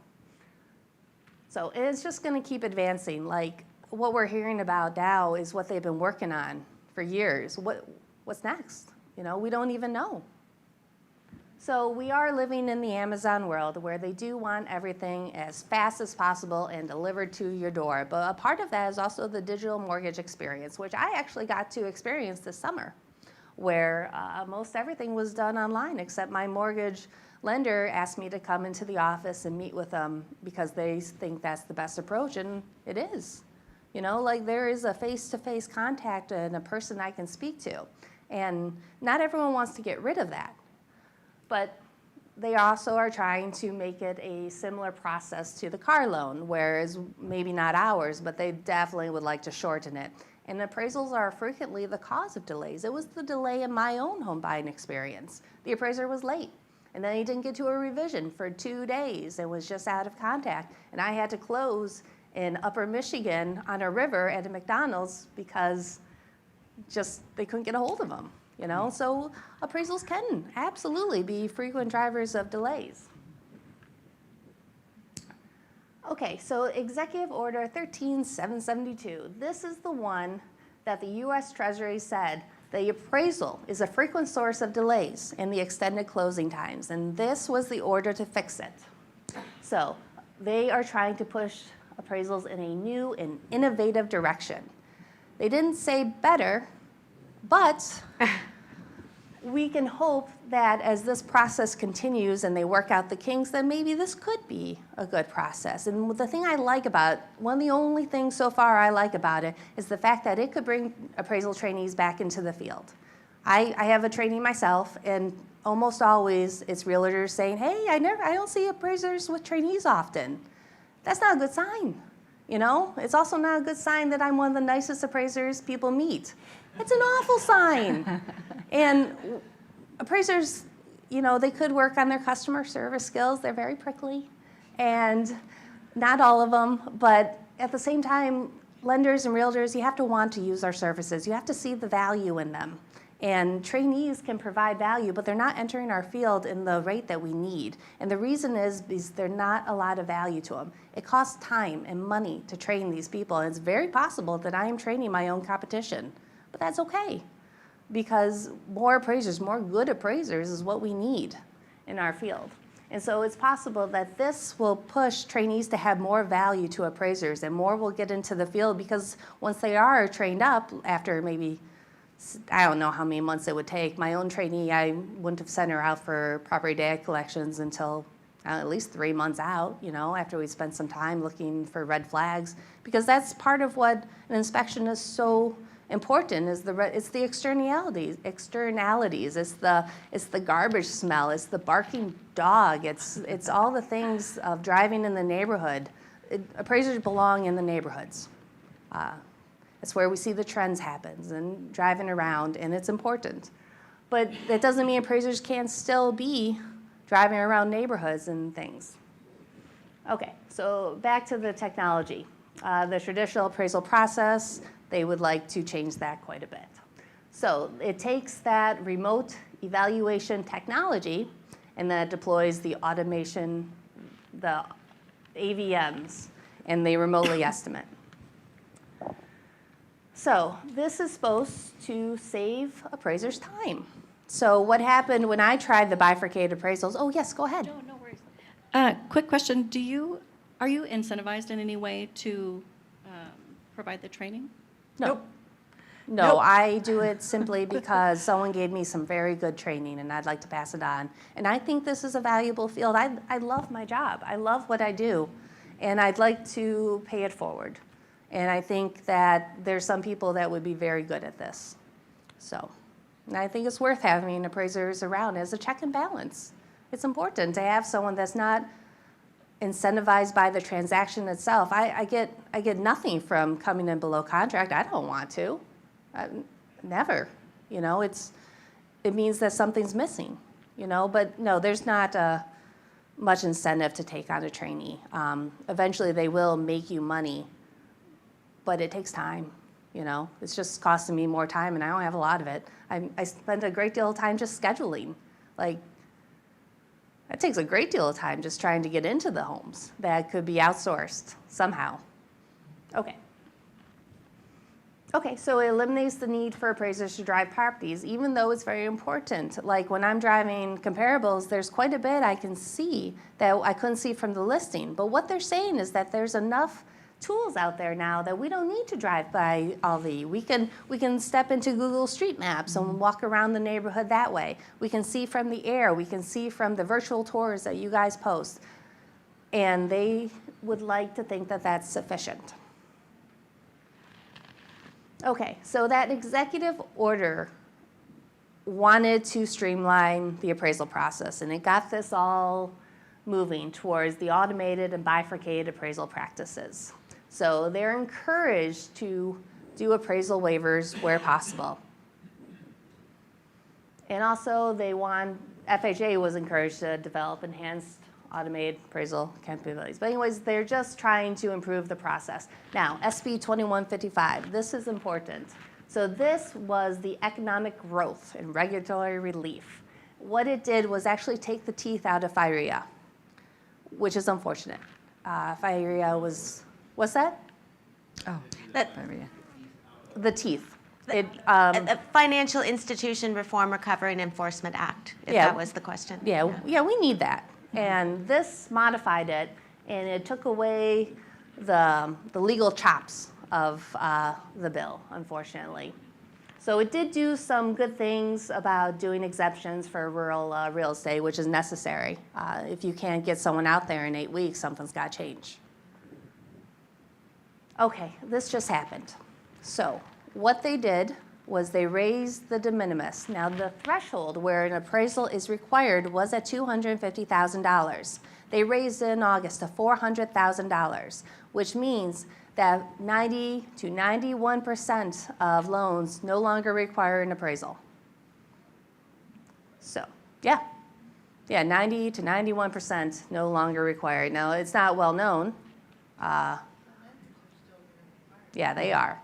So it's just going to keep advancing. Like what we're hearing about now is what they've been working on for years. What's next? You know, we don't even know. So we are living in the Amazon world where they do want everything as fast as possible and delivered to your door. But a part of that is also the digital mortgage experience, which I actually got to experience this summer, where most everything was done online, except my mortgage lender asked me to come into the office and meet with them because they think that's the best approach, and it is. You know, like there is a face-to-face contact and a person I can speak to. And not everyone wants to get rid of that. But they also are trying to make it a similar process to the car loan, whereas maybe not ours, but they definitely would like to shorten it. And appraisals are frequently the cause of delays. It was the delay in my own home buying experience. The appraiser was late, and then he didn't get to a revision for 2 days and was just out of contact. And I had to close in Upper Michigan on a river at a McDonald's because just they couldn't get a hold of him. You know, so appraisals can absolutely be frequent drivers of delays. Okay, so Executive Order 13772. This is the one that the U.S. Treasury said the appraisal is a frequent source of delays in the extended closing times, and this was the order to fix it. So they are trying to push appraisals in a new and innovative direction. They didn't say better, but we can hope that as this process continues and they work out the kinks, then maybe this could be a good process. And the thing I like about it, one of the only things so far I like about it, is the fact that it could bring appraisal trainees back into the field. I have a trainee myself, and almost always it's realtors saying, hey, I don't see appraisers with trainees often. That's not a good sign. You know, it's also not a good sign that I'm one of the nicest appraisers people meet. It's an awful sign. And appraisers, you know, they could work on their customer service skills. They're very prickly, and not all of them, but at the same time, lenders and realtors, you have to want to use our services. You have to see the value in them. And trainees can provide value, but they're not entering our field in the rate that we need. And the reason is because there's not a lot of value to them. It costs time and money to train these people, and it's very possible that I am training my own competition, but that's okay. because more appraisers, more good appraisers is what we need in our field. And so it's possible that this will push trainees to have more value to appraisers, and more will get into the field, because once they are trained up after maybe, I don't know how many months it would take. My own trainee, I wouldn't have sent her out for property data collections until at least 3 months out, after we spent some time looking for red flags, because that's part of what an inspection is so important, is it's the externalities, it's the garbage smell, it's the barking dog, it's all the things of driving in the neighborhood. Appraisers belong in the neighborhoods. It's where we see the trends happen and driving around, and it's important. But that doesn't mean appraisers can't still be driving around neighborhoods and things. Okay, so back to the technology. The traditional appraisal process, they would like to change that quite a bit. So it takes that remote evaluation technology, and then it deploys the automation, the AVMs, and they remotely estimate. So this is supposed to save appraisers time. So what happened when I tried the bifurcated appraisals? Oh yes, go ahead. No worries. Quick question, are you incentivized in any way to provide the training? No. No, I do it simply because someone gave me some very good training, and I'd like to pass it on. And I think this is a valuable field. I love my job. I love what I do, and I'd like to pay it forward. And I think that there's some people that would be very good at this. So, and I think it's worth having appraisers around as a check and balance. It's important to have someone that's not incentivized by the transaction itself. I get nothing from coming in below contract. I don't want to. Never. It means that something's missing. But no, there's not much incentive to take on a trainee. Eventually, they will make you money, but it takes time. It's just costing me more time, and I don't have a lot of it. I spend a great deal of time just scheduling. That takes a great deal of time just trying to get into the homes that could be outsourced somehow. Okay, so it eliminates the need for appraisers to drive properties, even though it's very important. Like when I'm driving comparables, there's quite a bit I can see that I couldn't see from the listing. But what they're saying is that there's enough tools out there now that we don't need to drive by all the. We can step into Google Street Maps and walk around the neighborhood that way. We can see from the air. We can see from the virtual tours that you guys post. And they would like to think that that's sufficient. Okay, so that executive order wanted to streamline the appraisal process, and it got this all moving towards the automated and bifurcated appraisal practices. So they're encouraged to do appraisal waivers where possible. And also FHA was encouraged to develop enhanced automated appraisal capabilities. But anyways, they're just trying to improve the process. Now, SB 2155, this is important. So this was the economic growth and regulatory relief. What it did was actually take the teeth out of FIREA, which is unfortunate. FIREA was, what's that? FIREA. The teeth. The Financial Institution Reform, Recovery, and Enforcement Act, if that was the question. Yeah, we need that. And this modified it, and it took away the legal chops of the bill, unfortunately. So it did do some good things about doing exemptions for rural real estate, which is necessary. If you can't get someone out there in 8 weeks, something's got to change. Okay, this just happened. So what they did was they raised the de minimis. Now the threshold where an appraisal is required was at $250,000. They raised it in August to $400,000, which means that 90 to 91% of loans no longer require an appraisal. So, yeah, 90 to 91% no longer required. Now, it's not well known. Yeah, they are.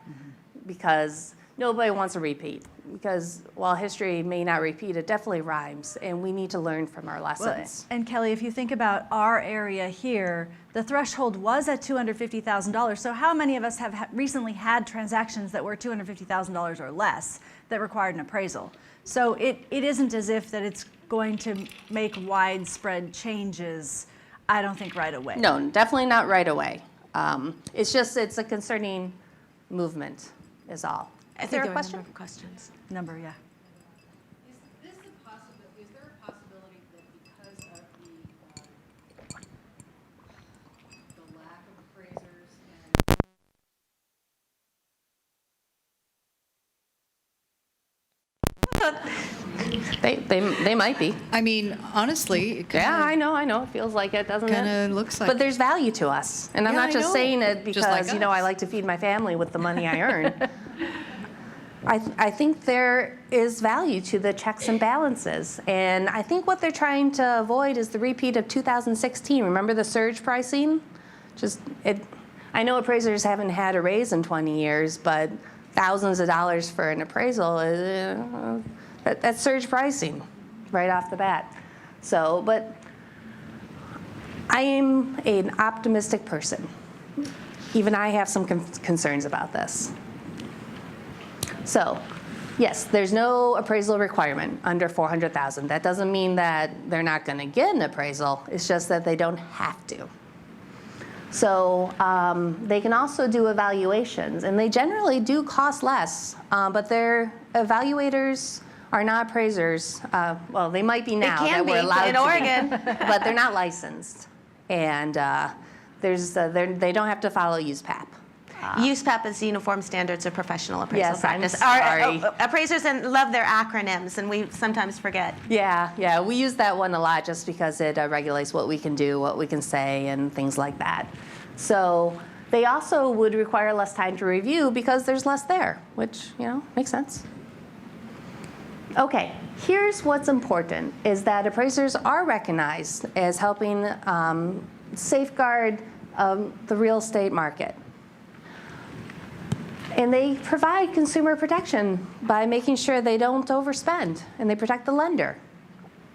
Because nobody wants a repeat because while history may not repeat, it definitely rhymes, and we need to learn from our lessons. And Kelly, if you think about our area here, the threshold was at $250,000. So how many of us have recently had transactions that were $250,000 or less that required an appraisal? So it isn't as if that it's going to make widespread changes, I don't think, right away. No, definitely not right away. It's just, it's a concerning movement is all. Is there a question? Questions. Number, yeah. Is there a possibility that because of the lack of appraisers They might be. I mean, honestly, it Yeah, I know. It feels like it, doesn't it? Kinda looks like But there's value to us. And I'm Yeah, not I just know. saying it Just like because, you know, I us. like to feed my family with the money I earn. I think there is value to the checks and balances. And I think what they're trying to avoid is the repeat of 2016. Remember the surge pricing? I know appraisers haven't had a raise in 20 years, but thousands of dollars for an appraisal, that's surge pricing right off the bat. So, but I am an optimistic person. Even I have some concerns about this. So, yes, there's no appraisal requirement under $400,000. That doesn't mean that they're not going to get an appraisal. It's just that they don't have to. So they can also do evaluations, and they generally do cost less, but their evaluators are not appraisers. Well, they might be now that we're allowed in Oregon. but they're not licensed, and they don't have to follow USPAP. USPAP is Uniform Standards of Professional Appraisal Yes, I'm Practice. sorry. Appraisers love their acronyms, and we sometimes forget. Yeah, we use that one a lot just because it regulates what we can do, what we can say, and things like that. So they also would require less time to review because there's less there, which, you know, makes sense. Okay, here's what's important, is that appraisers are recognized as helping safeguard the real estate market. And they provide consumer protection by making sure they don't overspend and they protect the lender.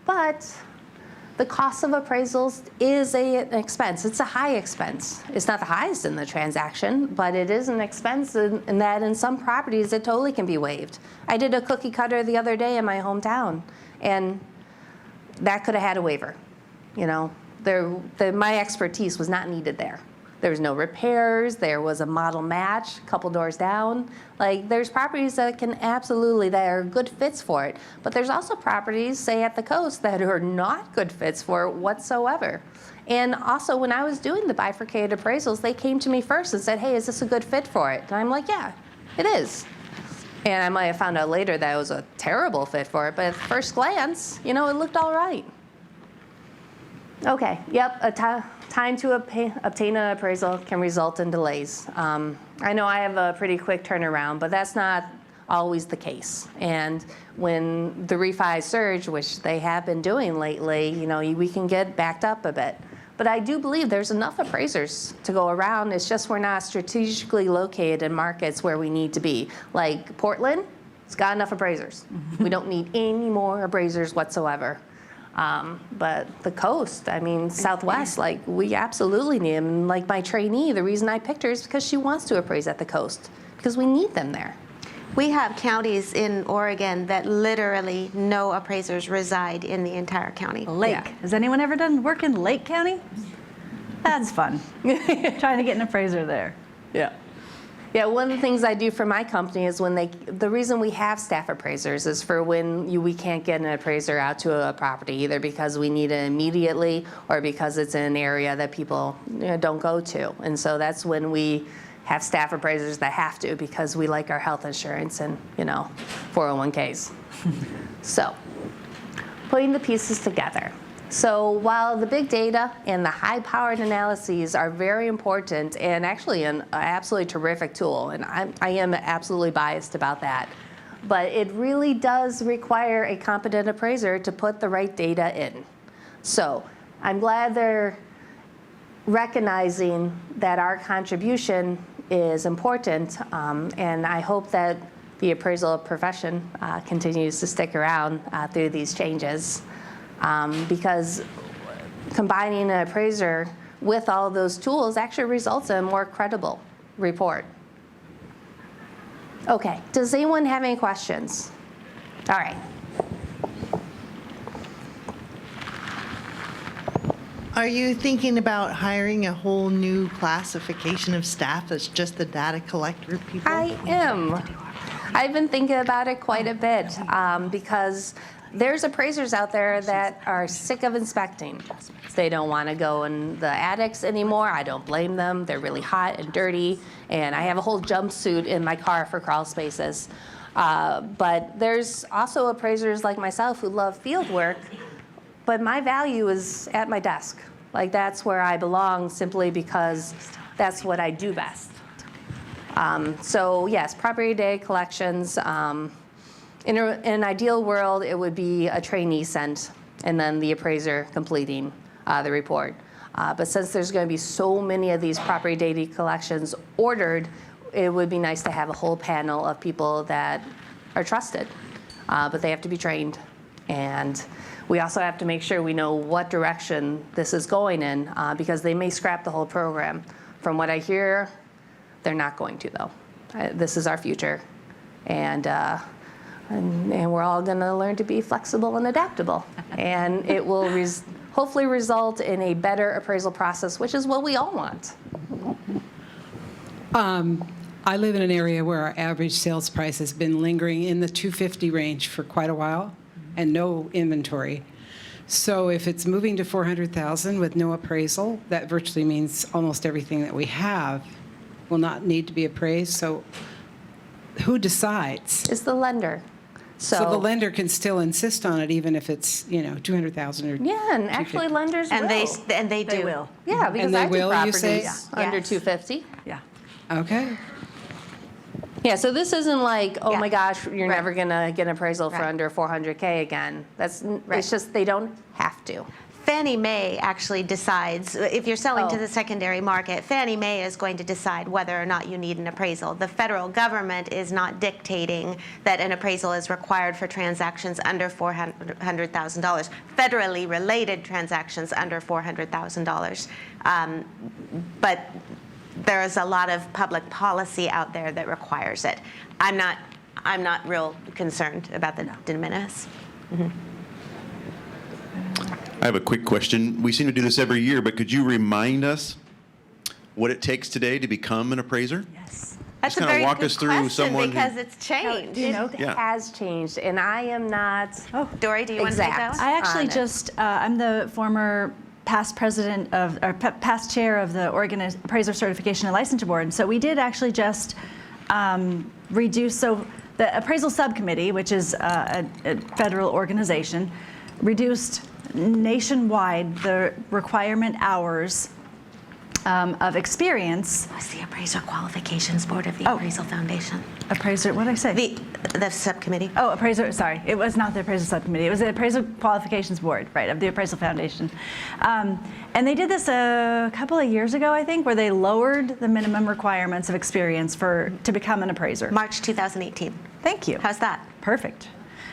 But the cost of appraisals is an expense. It's a high expense. It's not the highest in the transaction, but it is an expense in that in some properties it totally can be waived. I did a cookie cutter the other day in my hometown, and that could have had a waiver. You know, my expertise was not needed there. There was no repairs. There was a model match a couple doors down. Like, there's properties that that are good fits for it. But there's also properties, say at the coast, that are not good fits for it whatsoever. And also, when I was doing the bifurcated appraisals, they came to me first and said, hey, is this a good fit for it? And I'm like, yeah, it is. And I might have found out later that it was a terrible fit for it, but at first glance, you know, it looked all right. Okay, yep, time to obtain an appraisal can result in delays. I know I have a pretty quick turnaround, but that's not always the case. And when the refi surge, which they have been doing lately, you know, we can get backed up a bit. But I do believe there's enough appraisers to go around. It's just we're not strategically located in markets where we need to be. Like Portland, it's got enough appraisers. We don't need any more appraisers whatsoever. But the coast, I mean, Southwest, like, we absolutely need them. And like my trainee, the reason I picked her is because she wants to appraise at the coast, because we need them there. We have counties in Oregon that literally no appraisers reside in the entire county. Lake. Yeah. Has anyone ever done work in Lake County? That's fun. Trying to get an appraiser there. Yeah. Yeah, one of the things I do for my company is the reason we have staff appraisers is for when we can't get an appraiser out to a property, either because we need it immediately or because it's in an area that people don't go to. And so that's when we have staff appraisers that have to, because we like our health insurance and, 401ks. So, putting the pieces together. So while the big data and the high-powered analyses are very important and actually an absolutely terrific tool, and I am absolutely biased about that, but it really does require a competent appraiser to put the right data in. So I'm glad they're recognizing that our contribution is important, and I hope that the appraisal profession continues to stick around through these changes, because combining an appraiser with all of those tools actually results in a more credible report. Okay, does anyone have any questions? All right. Are you thinking about hiring a whole new classification of staff that's just the data collector people? I am. I've been thinking about it quite a bit, because there's appraisers out there that are sick of inspecting. They don't want to go in the attics anymore. I don't blame them. They're really hot and dirty, and I have a whole jumpsuit in my car for crawl spaces. But there's also appraisers like myself who love field work, but my value is at my desk. Like, that's where I belong, simply because that's what I do best. So yes, property data collections. In an ideal world, it would be a trainee sent, and then the appraiser completing the report. But since there's going to be so many of these property data collections ordered, it would be nice to have a whole panel of people that are trusted, but they have to be trained. And we also have to make sure we know what direction this is going in, because they may scrap the whole program. From what I hear, they're not going to, though. This is our future. And we're all going to learn to be flexible and adaptable. And it will hopefully result in a better appraisal process, which is what we all want. I live in an area where our average sales price has been lingering in the $250 range for quite a while, and no inventory. So if it's moving to $400,000 with no appraisal, that virtually means almost everything that we have will not need to be appraised. So who decides? It's the lender. So the lender can still insist on it, even if it's, $200,000 or Yeah, and actually lenders will. And they do. They will. Yeah, because And they I do will, you properties say? under Yes. $250. Yeah. Okay. Yeah, so this isn't like, oh Yeah. my gosh, you're Right. never gonna get an appraisal for Right. under $400K again. Right. It's just they don't have to. Fannie Mae actually decides, if you're selling to Oh. the secondary market, Fannie Mae is going to decide whether or not you need an appraisal. The federal government is not dictating that an appraisal is required for transactions under $400,000, federally related transactions under $400,000. But there is a lot of public policy out there that requires it. I'm not real concerned about the de minimis. Mm-hmm. I have a quick question. We seem to do this every year, but could you remind us what it takes today to become an appraiser? Yes. Just kind of walk us through someone who- because it's changed. It Yeah. has changed, and I am not Dory, do you want to take that exact. one? I actually on it. just, I'm the former past president of, or past chair of the Oregon Appraiser Certification and Licensure Board. And so we did actually just reduce, so the appraisal subcommittee, which is a federal organization, reduced nationwide the requirement hours of experience. What's the Appraiser Qualifications Board of the Oh. Appraisal Foundation? Appraiser, what did I say? The subcommittee. Oh, appraiser, sorry. It was not the appraisal subcommittee. It was the appraisal qualifications board, right, of the Appraisal Foundation. And they did this a couple of years ago, I think, where they lowered the minimum requirements of experience to become an appraiser. March 2018. Thank you. How's that? Perfect.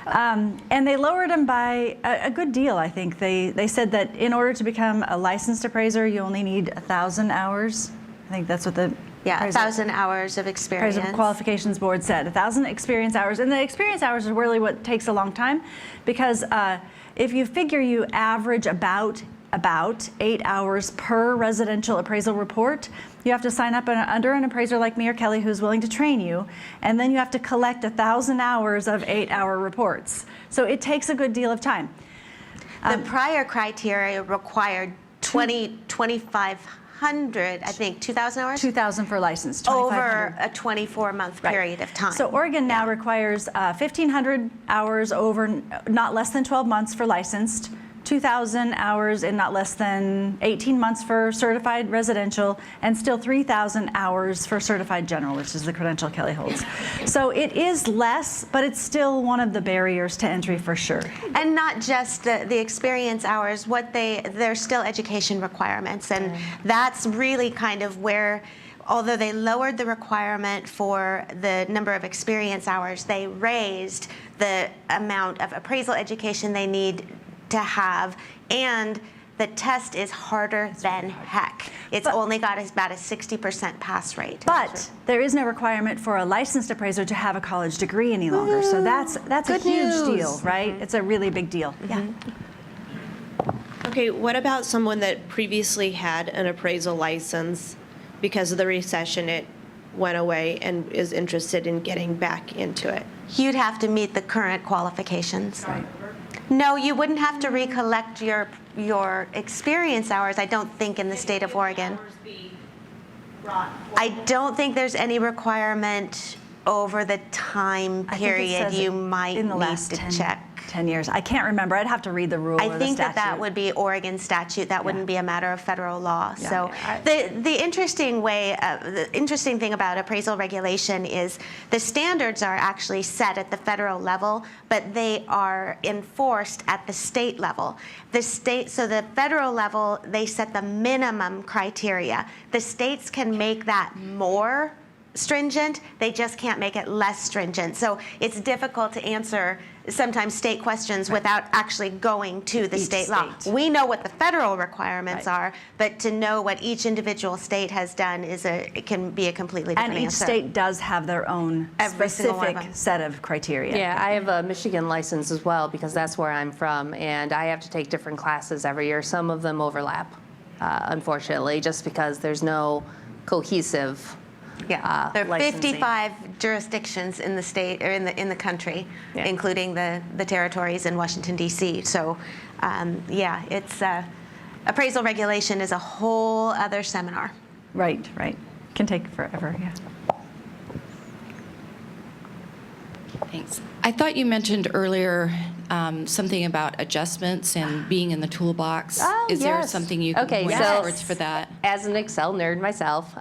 And they lowered them by a good deal, I think. They said that in order to become a licensed appraiser, you only need 1,000 hours. I think that's what the Yeah, appraisal- 1,000 hours of experience. Appraisal Qualifications Board said 1,000 experience hours. And the experience hours is really what takes a long time, because if you figure you average about 8 hours per residential appraisal report, you have to sign up under an appraiser like me or Kelly who's willing to train you, and then you have to collect 1,000 hours of 8-hour reports. So it takes a good deal of time. The prior criteria required 2,500, I think, 2,000 hours? 2,000 for license, Over 2,500. a 24-month period of time. So Oregon now requires 1,500 hours over not less than 12 months for licensed, 2,000 hours in not less than 18 months for certified residential, and still 3,000 hours for certified general, which is the credential Kelly holds. So it is less, but it's still one of the barriers to entry for sure. And not just the experience hours, there's still education requirements, and that's really kind of where although they lowered the requirement for the number of experience hours, they raised the amount of appraisal education they need to have, and the test is harder than heck. It's only got about a 60% pass rate. But there is no requirement for a licensed appraiser to have a college degree any longer. So that's a Good huge news. deal, right? It's a really big deal. Yeah. Okay, what about someone that previously had an appraisal license because of the recession, it went away, and is interested in getting back into it? You'd have to meet the current qualifications. No, you wouldn't have to recollect your experience hours, I don't think, in the state of Oregon. I don't think there's any requirement over the time I think it period says you it might in the need last to 10 check. 10 years. I can't remember. I'd have to read the rule I or the think that statute. would be Oregon statute. That wouldn't be a matter of federal law. Yeah. So the interesting thing about appraisal regulation is the standards are actually set at the federal level, but they are enforced at the state level. So the federal level, they set the minimum criteria. The states can make that more stringent, they just can't make it less stringent. So it's difficult to answer sometimes state questions without actually going to the Each state law. state. We know what the federal requirements are, but to know what each individual state has done it can be a completely different And each answer. state does have their own Every single one of specific them. set of criteria. Yeah, I have a Michigan license as well because that's where I'm from, and I have to take different classes every year. Some of them overlap, unfortunately, just because there's no cohesive. There are licensing. 55 jurisdictions in the state or in the country, including the territories in Washington D.C. So, it's appraisal regulation is a whole other seminar. Right. Can take forever, yeah. Thanks. I thought you mentioned earlier something about adjustments and being in the toolbox. Is there something you can point towards for that? As an Excel nerd myself,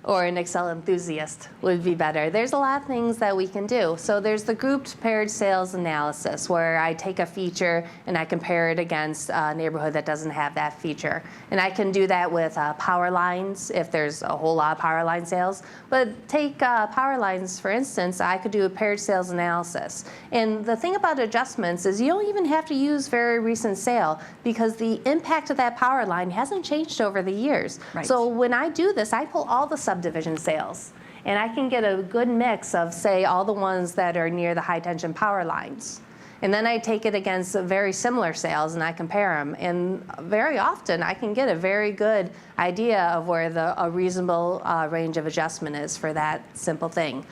or an Excel enthusiast would be better. There's a lot of things that we can do. So there's the grouped paired sales analysis, where I take a feature and I compare it against a neighborhood that doesn't have that feature. And I can do that with power lines if there's a whole lot of power line sales. But take power lines, for instance, I could do a paired sales analysis. And the thing about adjustments is you don't even have to use very recent sale because the impact of that power line hasn't changed over the years. Right. So when I do this, I pull all the subdivision sales. And I can get a good mix of, say, all the ones that are near the high tension power lines. And then I take it against very similar sales and I compare them. And very often I can get a very good idea of where a reasonable range of adjustment is for that simple thing.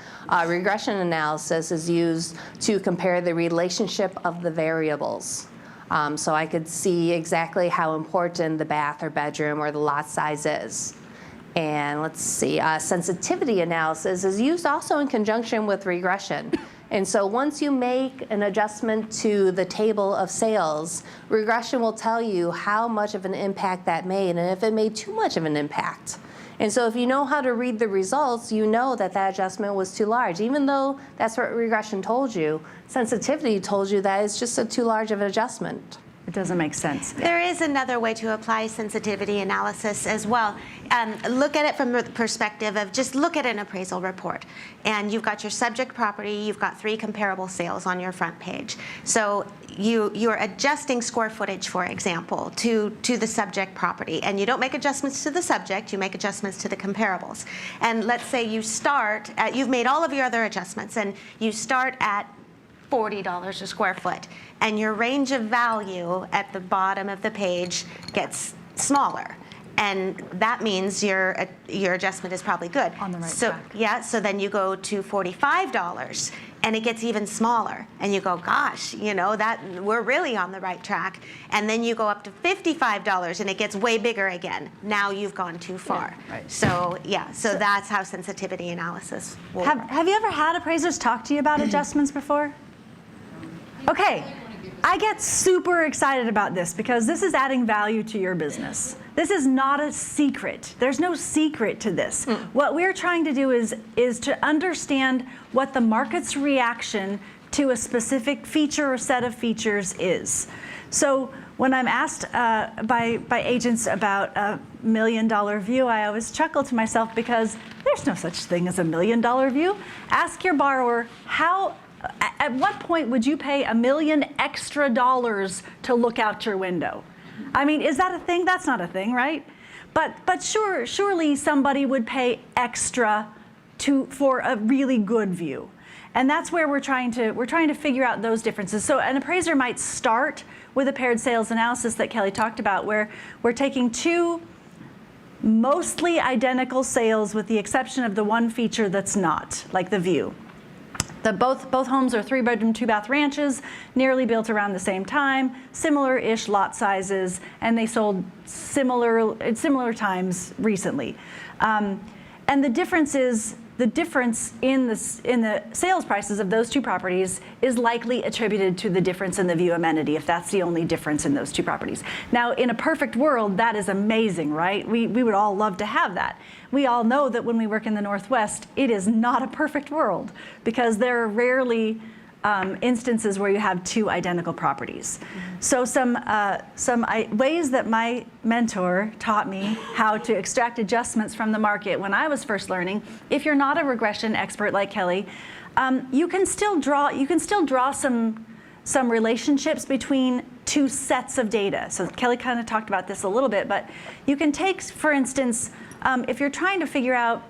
Regression analysis is used to compare the relationship of the variables. So I could see exactly how important the bath or bedroom or the lot size is. And let's see, sensitivity analysis is used also in conjunction with regression. And so once you make an adjustment to the table of sales, regression will tell you how much of an impact that made and if it made too much of an impact. And so if you know how to read the results, you know that that adjustment was too large. Even though that's what regression told you, sensitivity told you that it's just too large of an adjustment. It doesn't make sense. There is another way to apply sensitivity analysis as well. Look at it from the perspective of just look at an appraisal report. And you've got your subject property, you've got 3 comparable sales on your front page. So you're adjusting square footage, for example, to the subject property. And you don't make adjustments to the subject, you make adjustments to the comparables. And let's say you start at, you've made all of your other adjustments, and you start at $40 a square foot, and your range of value at the bottom of the page gets smaller, and that means your adjustment is probably good. On the right so, track. Yeah, so then you go to $45, and it gets even smaller, and you go, gosh, that we're really on the right track. And then you go up to $55, and it gets way bigger again. Now you've gone too far. Yeah, right. So that's how sensitivity analysis will work. Have you ever had appraisers talk to you about adjustments before? Okay, I get super excited about this because this is adding value to your business. This is not a secret. There's no secret to this. What we're trying to do is to understand what the market's reaction to a specific feature or set of features is. So when I'm asked by agents about a $1 million view, I always chuckle to myself because there's no such thing as a $1 million view. Ask your borrower at what point would you pay $1 million extra to look out your window? I mean, is that a thing? That's not a thing, right? But surely somebody would pay extra for a really good view. And that's where we're trying to figure out those differences. So an appraiser might start with a paired sales analysis that Kelly talked about, where we're taking two mostly identical sales with the exception of the one feature that's not, like the view. Both homes are 3-bedroom, 2-bath ranches, nearly built around the same time, similar-ish lot sizes, and they sold at similar times recently. And the difference in the sales prices of those two properties is likely attributed to the difference in the view amenity, if that's the only difference in those two properties. Now, in a perfect world, that is amazing, right? We would all love to have that. We all know that when we work in the Northwest, it is not a perfect world because there are rarely instances where you have two identical properties. So some ways that my mentor taught me how to extract adjustments from the market when I was first learning. If you're not a regression expert like Kelly, you can still draw some relationships between two sets of data. So Kelly kind of talked about this a little bit, but you can take, for instance, if you're trying to figure out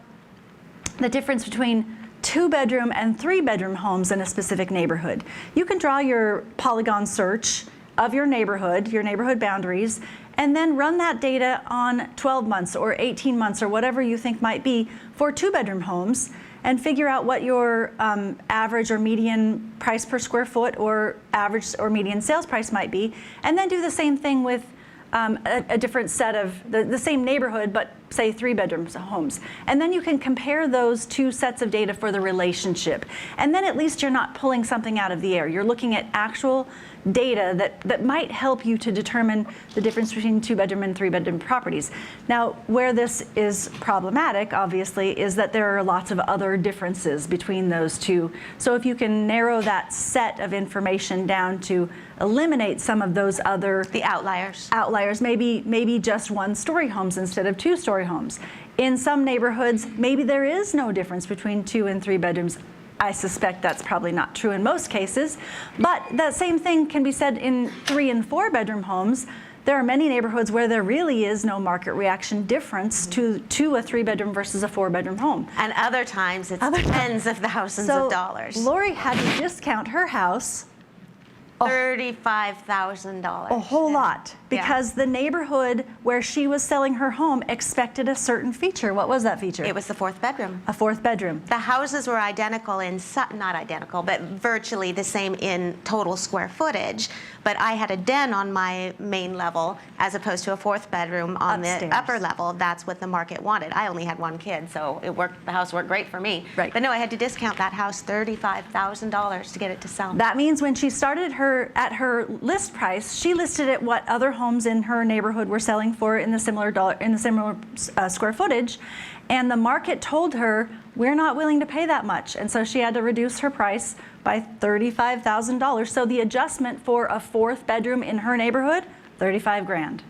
the difference between 2-bedroom and 3-bedroom homes in a specific neighborhood, you can draw your polygon search of your neighborhood boundaries, and then run that data on 12 months or 18 months or whatever you think might be for 2-bedroom homes, and figure out what your average or median price per square foot or average or median sales price might be, and then do the same thing with a different set of the same neighborhood, but say 3-bedroom homes. And then you can compare those two sets of data for the relationship. And then at least you're not pulling something out of the air. You're looking at actual data that might help you to determine the difference between 2-bedroom and 3-bedroom properties. Now, where this is problematic, obviously, is that there are lots of other differences between those two. So if you can narrow that set of information down to eliminate some of those other outliers, maybe just 1-story homes instead of 2-story homes. In some neighborhoods, maybe there is no difference between 2 and 3 bedrooms. I suspect that's probably not true in most cases, but that same thing can be said in 3 and 4-bedroom homes. There are many neighborhoods where there really is no market reaction difference to a 3-bedroom versus a 4-bedroom home. And other times it's tens of thousands of dollars. Lori had to discount her house $35,000. A whole lot, because the neighborhood where she was selling her home expected a certain feature. What was that feature? It was the 4th bedroom. A 4th bedroom. The houses were identical not identical, but virtually the same in total square footage. But I had a den on my main level as opposed to a 4th bedroom on the upper level. That's what the market wanted. I only had 1 kid, so it worked. The house worked great for me. Right. But no, I had to discount that house $35,000 to get it to sell. That means when she started at her list price, she listed at what other homes in her neighborhood were selling for in the similar square footage, and the market told her we're not willing to pay that much, and so she had to reduce her price by $35,000. So the adjustment for a 4th bedroom in her neighborhood, $35,000.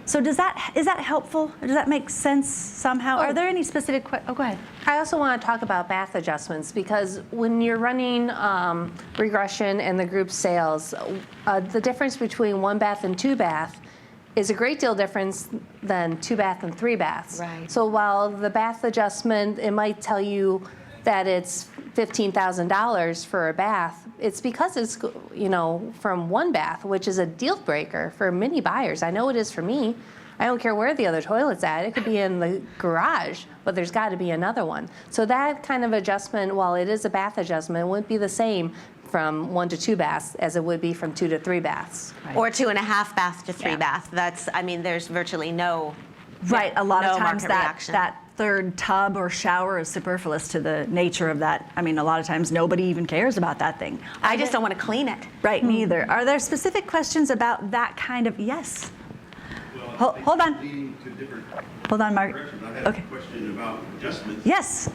So is that helpful? Does that make sense somehow? Are there any specific questions? Oh, go ahead. I also want to talk about bath adjustments, because when you're running regression and the group sales, the difference between 1-bath and 2-bath is a great deal different than 2-bath and 3-baths. Right. So while the bath adjustment, it might tell you that it's $15,000 for a bath, it's because it's, from 1-bath, which is a deal breaker for many buyers. I know it is for me. I don't care where the other toilet's at. It could be in the garage, but there's got to be another one. So that kind of adjustment, while it is a bath adjustment, wouldn't be the same from 1 to 2 baths as it would be from 2 to 3 baths. Right. Or 2.5 bath to 3 bath. There's virtually no Right, a lot of times reaction. that 3rd tub or shower is superfluous to the nature of that. I mean, a lot of times nobody even cares about that thing. I just don't want to clean it. Right, me either. Are there specific questions about that kind of, yes? Hold on. Hold on, Mark. Okay. Question about adjustments. Yes.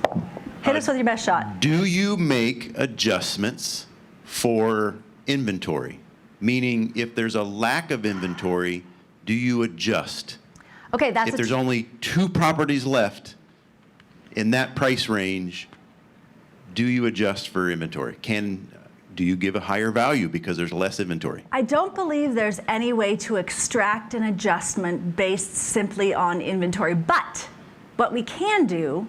Hit us with your best shot. Do you make adjustments for inventory? Meaning, if there's a lack of inventory, do you adjust? Okay, that's If there's only 2 properties left in that price range, do you adjust for inventory? Do you give a higher value because there's less inventory? I don't believe there's any way to extract an adjustment based simply on inventory. But what we can do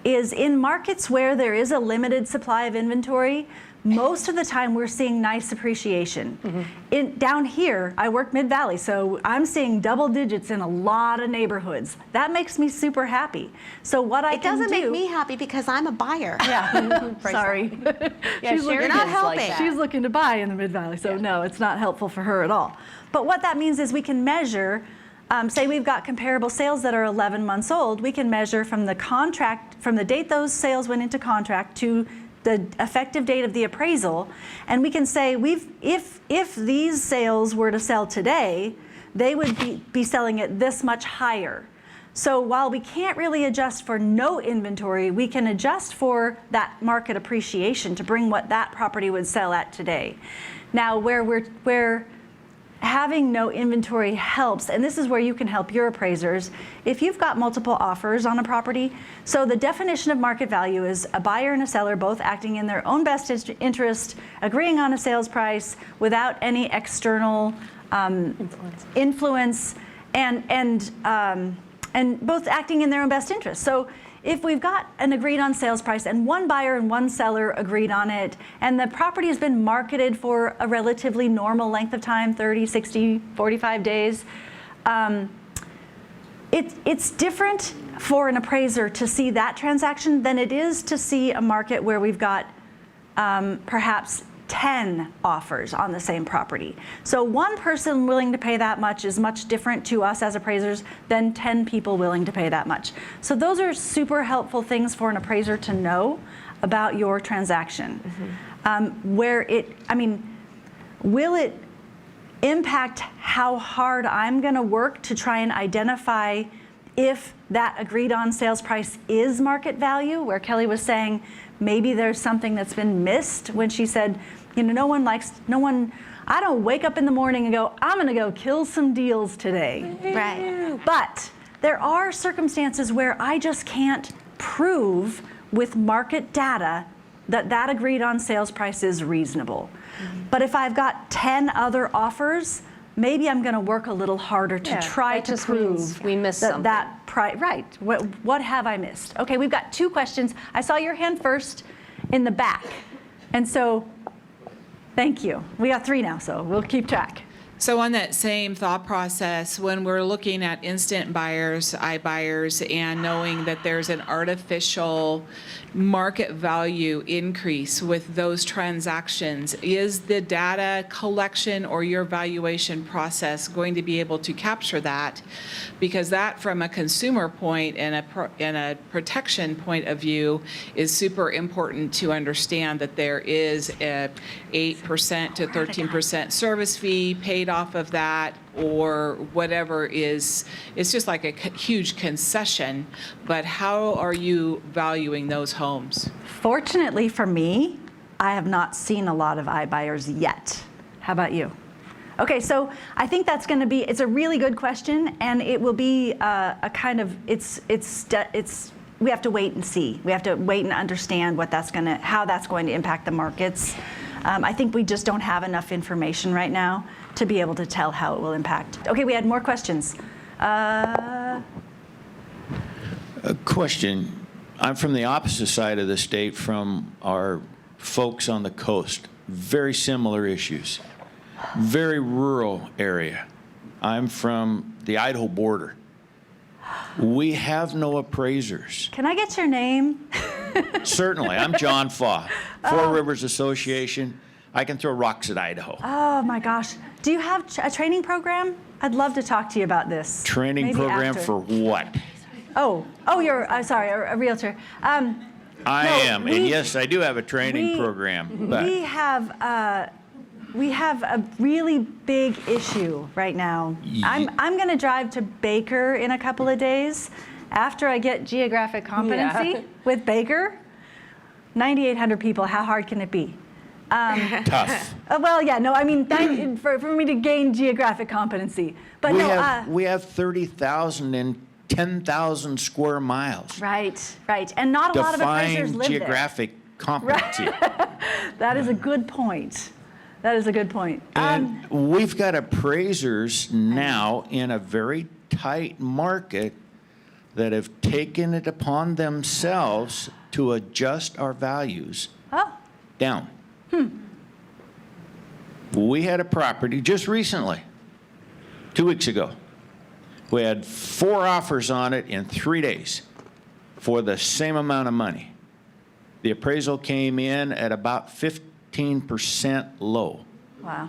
is in markets where there is a limited supply of inventory, most of the time we're seeing nice appreciation. Down here, I work Mid-Valley, so I'm seeing double digits in a lot of neighborhoods. That makes me super happy. So what I can do... It doesn't make me happy because I'm a buyer. Yeah, sorry. You're not helping. She's looking to buy in the Mid-Valley, so no, it's not helpful for her at all. But what that means is we can measure, say we've got comparable sales that are 11 months old, we can measure from the contract, from the date those sales went into contract to the effective date of the appraisal, and we can say if these sales were to sell today, they would be selling at this much higher. So while we can't really adjust for no inventory, we can adjust for that market appreciation to bring what that property would sell at today. Now, where having no inventory helps, and this is where you can help your appraisers, if you've got multiple offers on a property. So the definition of market value is a buyer and a seller both acting in their own best interest, agreeing on a sales price without any external influence, and both acting in their own best interest. So if we've got an agreed on sales price and one buyer and one seller agreed on it, and the property has been marketed for a relatively normal length of time, 30, 60, 45 days, it's different for an appraiser to see that transaction than it is to see a market where we've got perhaps 10 offers on the same property. So one person willing to pay that much is much different to us as appraisers than 10 people willing to pay that much. So those are super helpful things for an appraiser to know about your transaction. Will it impact how hard I'm gonna work to try and identify if that agreed on sales price is market value, where Kelly was saying maybe there's something that's been missed when she said, I don't wake up in the morning and go, I'm gonna go kill some deals today. Right. But there are circumstances where I just can't prove with market data that agreed on sales price is reasonable. But if I've got 10 other offers, maybe I'm gonna work a little harder to try to prove we missed something. Right, what have I missed? Okay, we've got 2 questions. I saw your hand first in the back. And so, thank you. We got 3 now, so we'll keep track. So on that same thought process, when we're looking at instant buyers, iBuyers, and knowing that there's an artificial market value increase with those transactions, is the data collection or your valuation process going to be able to capture that? Because that, from a consumer point and a protection point of view, is super important to understand that there is a 8% to 13% service fee paid off of that, or whatever it's just like a huge concession. But how are you valuing those homes? Fortunately for me, I have not seen a lot of iBuyers yet. How about you? Okay, so I think that's going to be, it's a really good question, and it will be a kind of, we have to wait and see. We have to wait and understand how that's going to impact the markets. I think we just don't have enough information right now to be able to tell how it will impact. Okay, we had more questions. A question. I'm from the opposite side of the state from our folks on the coast. Very similar issues. Very rural area. I'm from the Idaho border. We have no appraisers. Can I get your name? Certainly. I'm John Faw, Four Rivers Association. I can throw rocks at Idaho. Oh my gosh. Do you have a training program? I'd love to talk to you about this. Training Maybe program after. for what? You're sorry, a realtor. I am, and yes, I do have a training program. But We have a really big issue right now. I'm going to drive to Baker in a couple of days after I get geographic competency with Baker. 9,800 people, how hard can it be? Tough. Well, yeah, no, I mean, for me to gain geographic competency. But We have 30,000 and 10,000 square miles. Right. And not a lot of appraisers Define live there. geographic competency. That is a good point. And we've got appraisers now in a very tight market that have taken it upon themselves to adjust our values down. We had a property just recently, 2 weeks ago. We had 4 offers on it in 3 days for the same amount of money. The appraisal came in at about 15% low. Wow.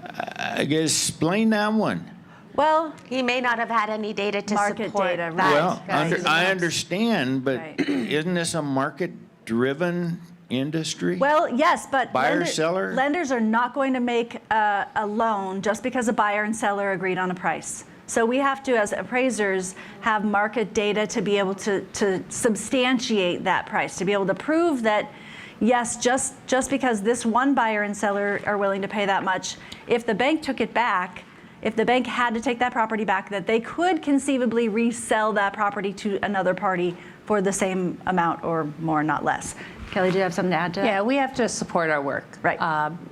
I guess explain that one. Well, he may not have had any data to market support data, that. Well, I understand, but isn't this a market-driven industry? Well, yes, but Buyer, seller? lenders are not going to make a loan just because a buyer and seller agreed on a price. So we have to, as appraisers, have market data to be able to substantiate that price, to be able to prove that, yes, just because this one buyer and seller are willing to pay that much, if the bank took it back, if the bank had to take that property back, that they could conceivably resell that property to another party for the same amount or more, not less. Kelly, do you have something to add to that? Yeah, we have to support our work. Right.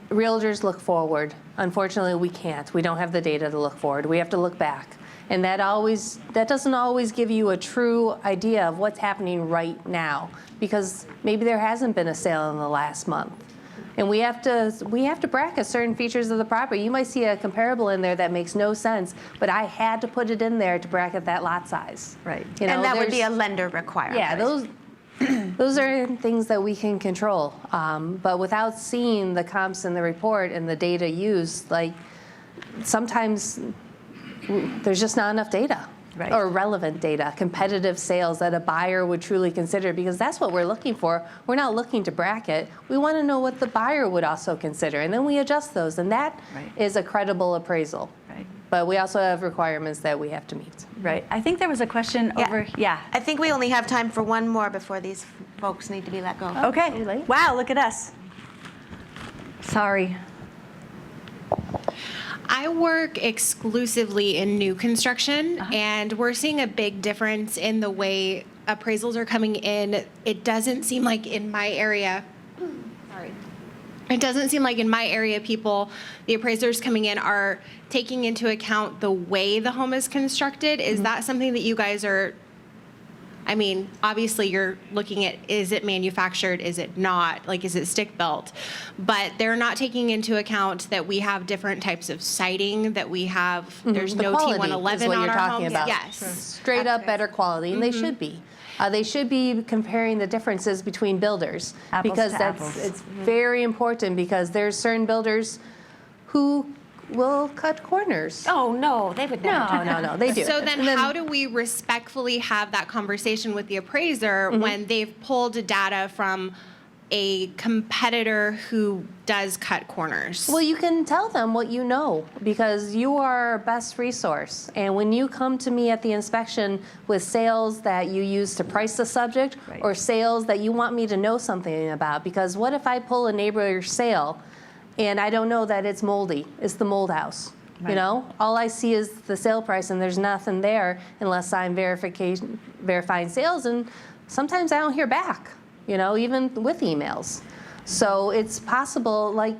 Realtors look forward. Unfortunately, we can't. We don't have the data to look forward. We have to look back. And that doesn't always give you a true idea of what's happening right now, because maybe there hasn't been a sale in the last month. And we have to bracket certain features of the property. You might see a comparable in there that makes no sense, but I had to put it in there to bracket that lot size. Right. You know, and that would be a lender requirement. Yeah, those are things that we can control. But without seeing the comps in the report and the data used, like sometimes there's just not enough data. Right. Or relevant data, competitive sales that a buyer would truly consider, because that's what we're looking for. We're not looking to bracket. We want to know what the buyer would also consider, and then we adjust those, and that is a credible appraisal. Right. But we also have requirements that we have to meet. Right. I think there was a question over. Yeah. I think we only have time for one more before these folks need to be let go. Okay. Wow, look at us. Sorry. I work exclusively in new construction, and we're seeing a big difference in the way appraisals are coming in. It doesn't seem like in my area, it doesn't seem like in my area the appraisers coming in are taking into account the way the home is constructed. Is that something that you guys are, I mean, obviously you're looking at, is it manufactured, is it not, like is it stick built? But they're not taking into account that we have different types of siding, that we have, there's The no quality T111 is what on you're our talking homes. about. Yes. Straight up better quality, and they should be. They should be comparing the differences between builders, Apples because to apples. it's very important, because there's certain builders who will cut corners. Oh, no, they would never. No, they do. So then how do we respectfully have that conversation with the appraiser when they've pulled data from a competitor who does cut corners? Well, you can tell them what you know, because you are our best resource. And when you come to me at the inspection with sales that you use to price the subject, or sales that you want me to know something about, because what if I pull a neighbor's sale and I don't know that it's moldy, it's the mold house? You know, all I see is the sale price, and there's nothing there unless I'm verifying sales, and sometimes I don't hear back, you know, even with emails. So it's possible, like,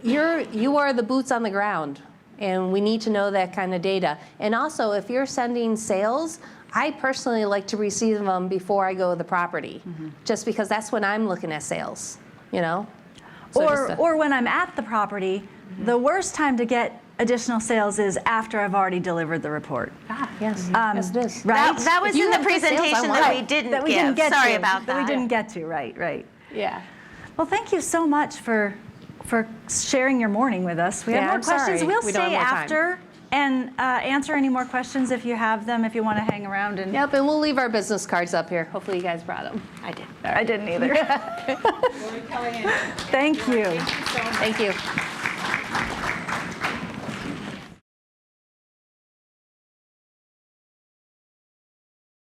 you are the boots on the ground, and we need to know that kind of data. And also, if you're sending sales, I personally like to receive them before I go to the property, just because that's when I'm looking at sales, you know? So Or when I'm at the property, the worst time to get additional sales is after I've already delivered the report. Yes, yes it is. Right? That was in the presentation that we didn't give. Sorry about that. That we didn't get to, right. Yeah. Well, thank you so much for sharing your morning with us. We have more questions. We'll stay after and answer any more questions if you have them, if you want to hang around. And Yep, and we'll leave our business cards up here. Hopefully you guys brought them. I did. I didn't either. Thank you. Thank you.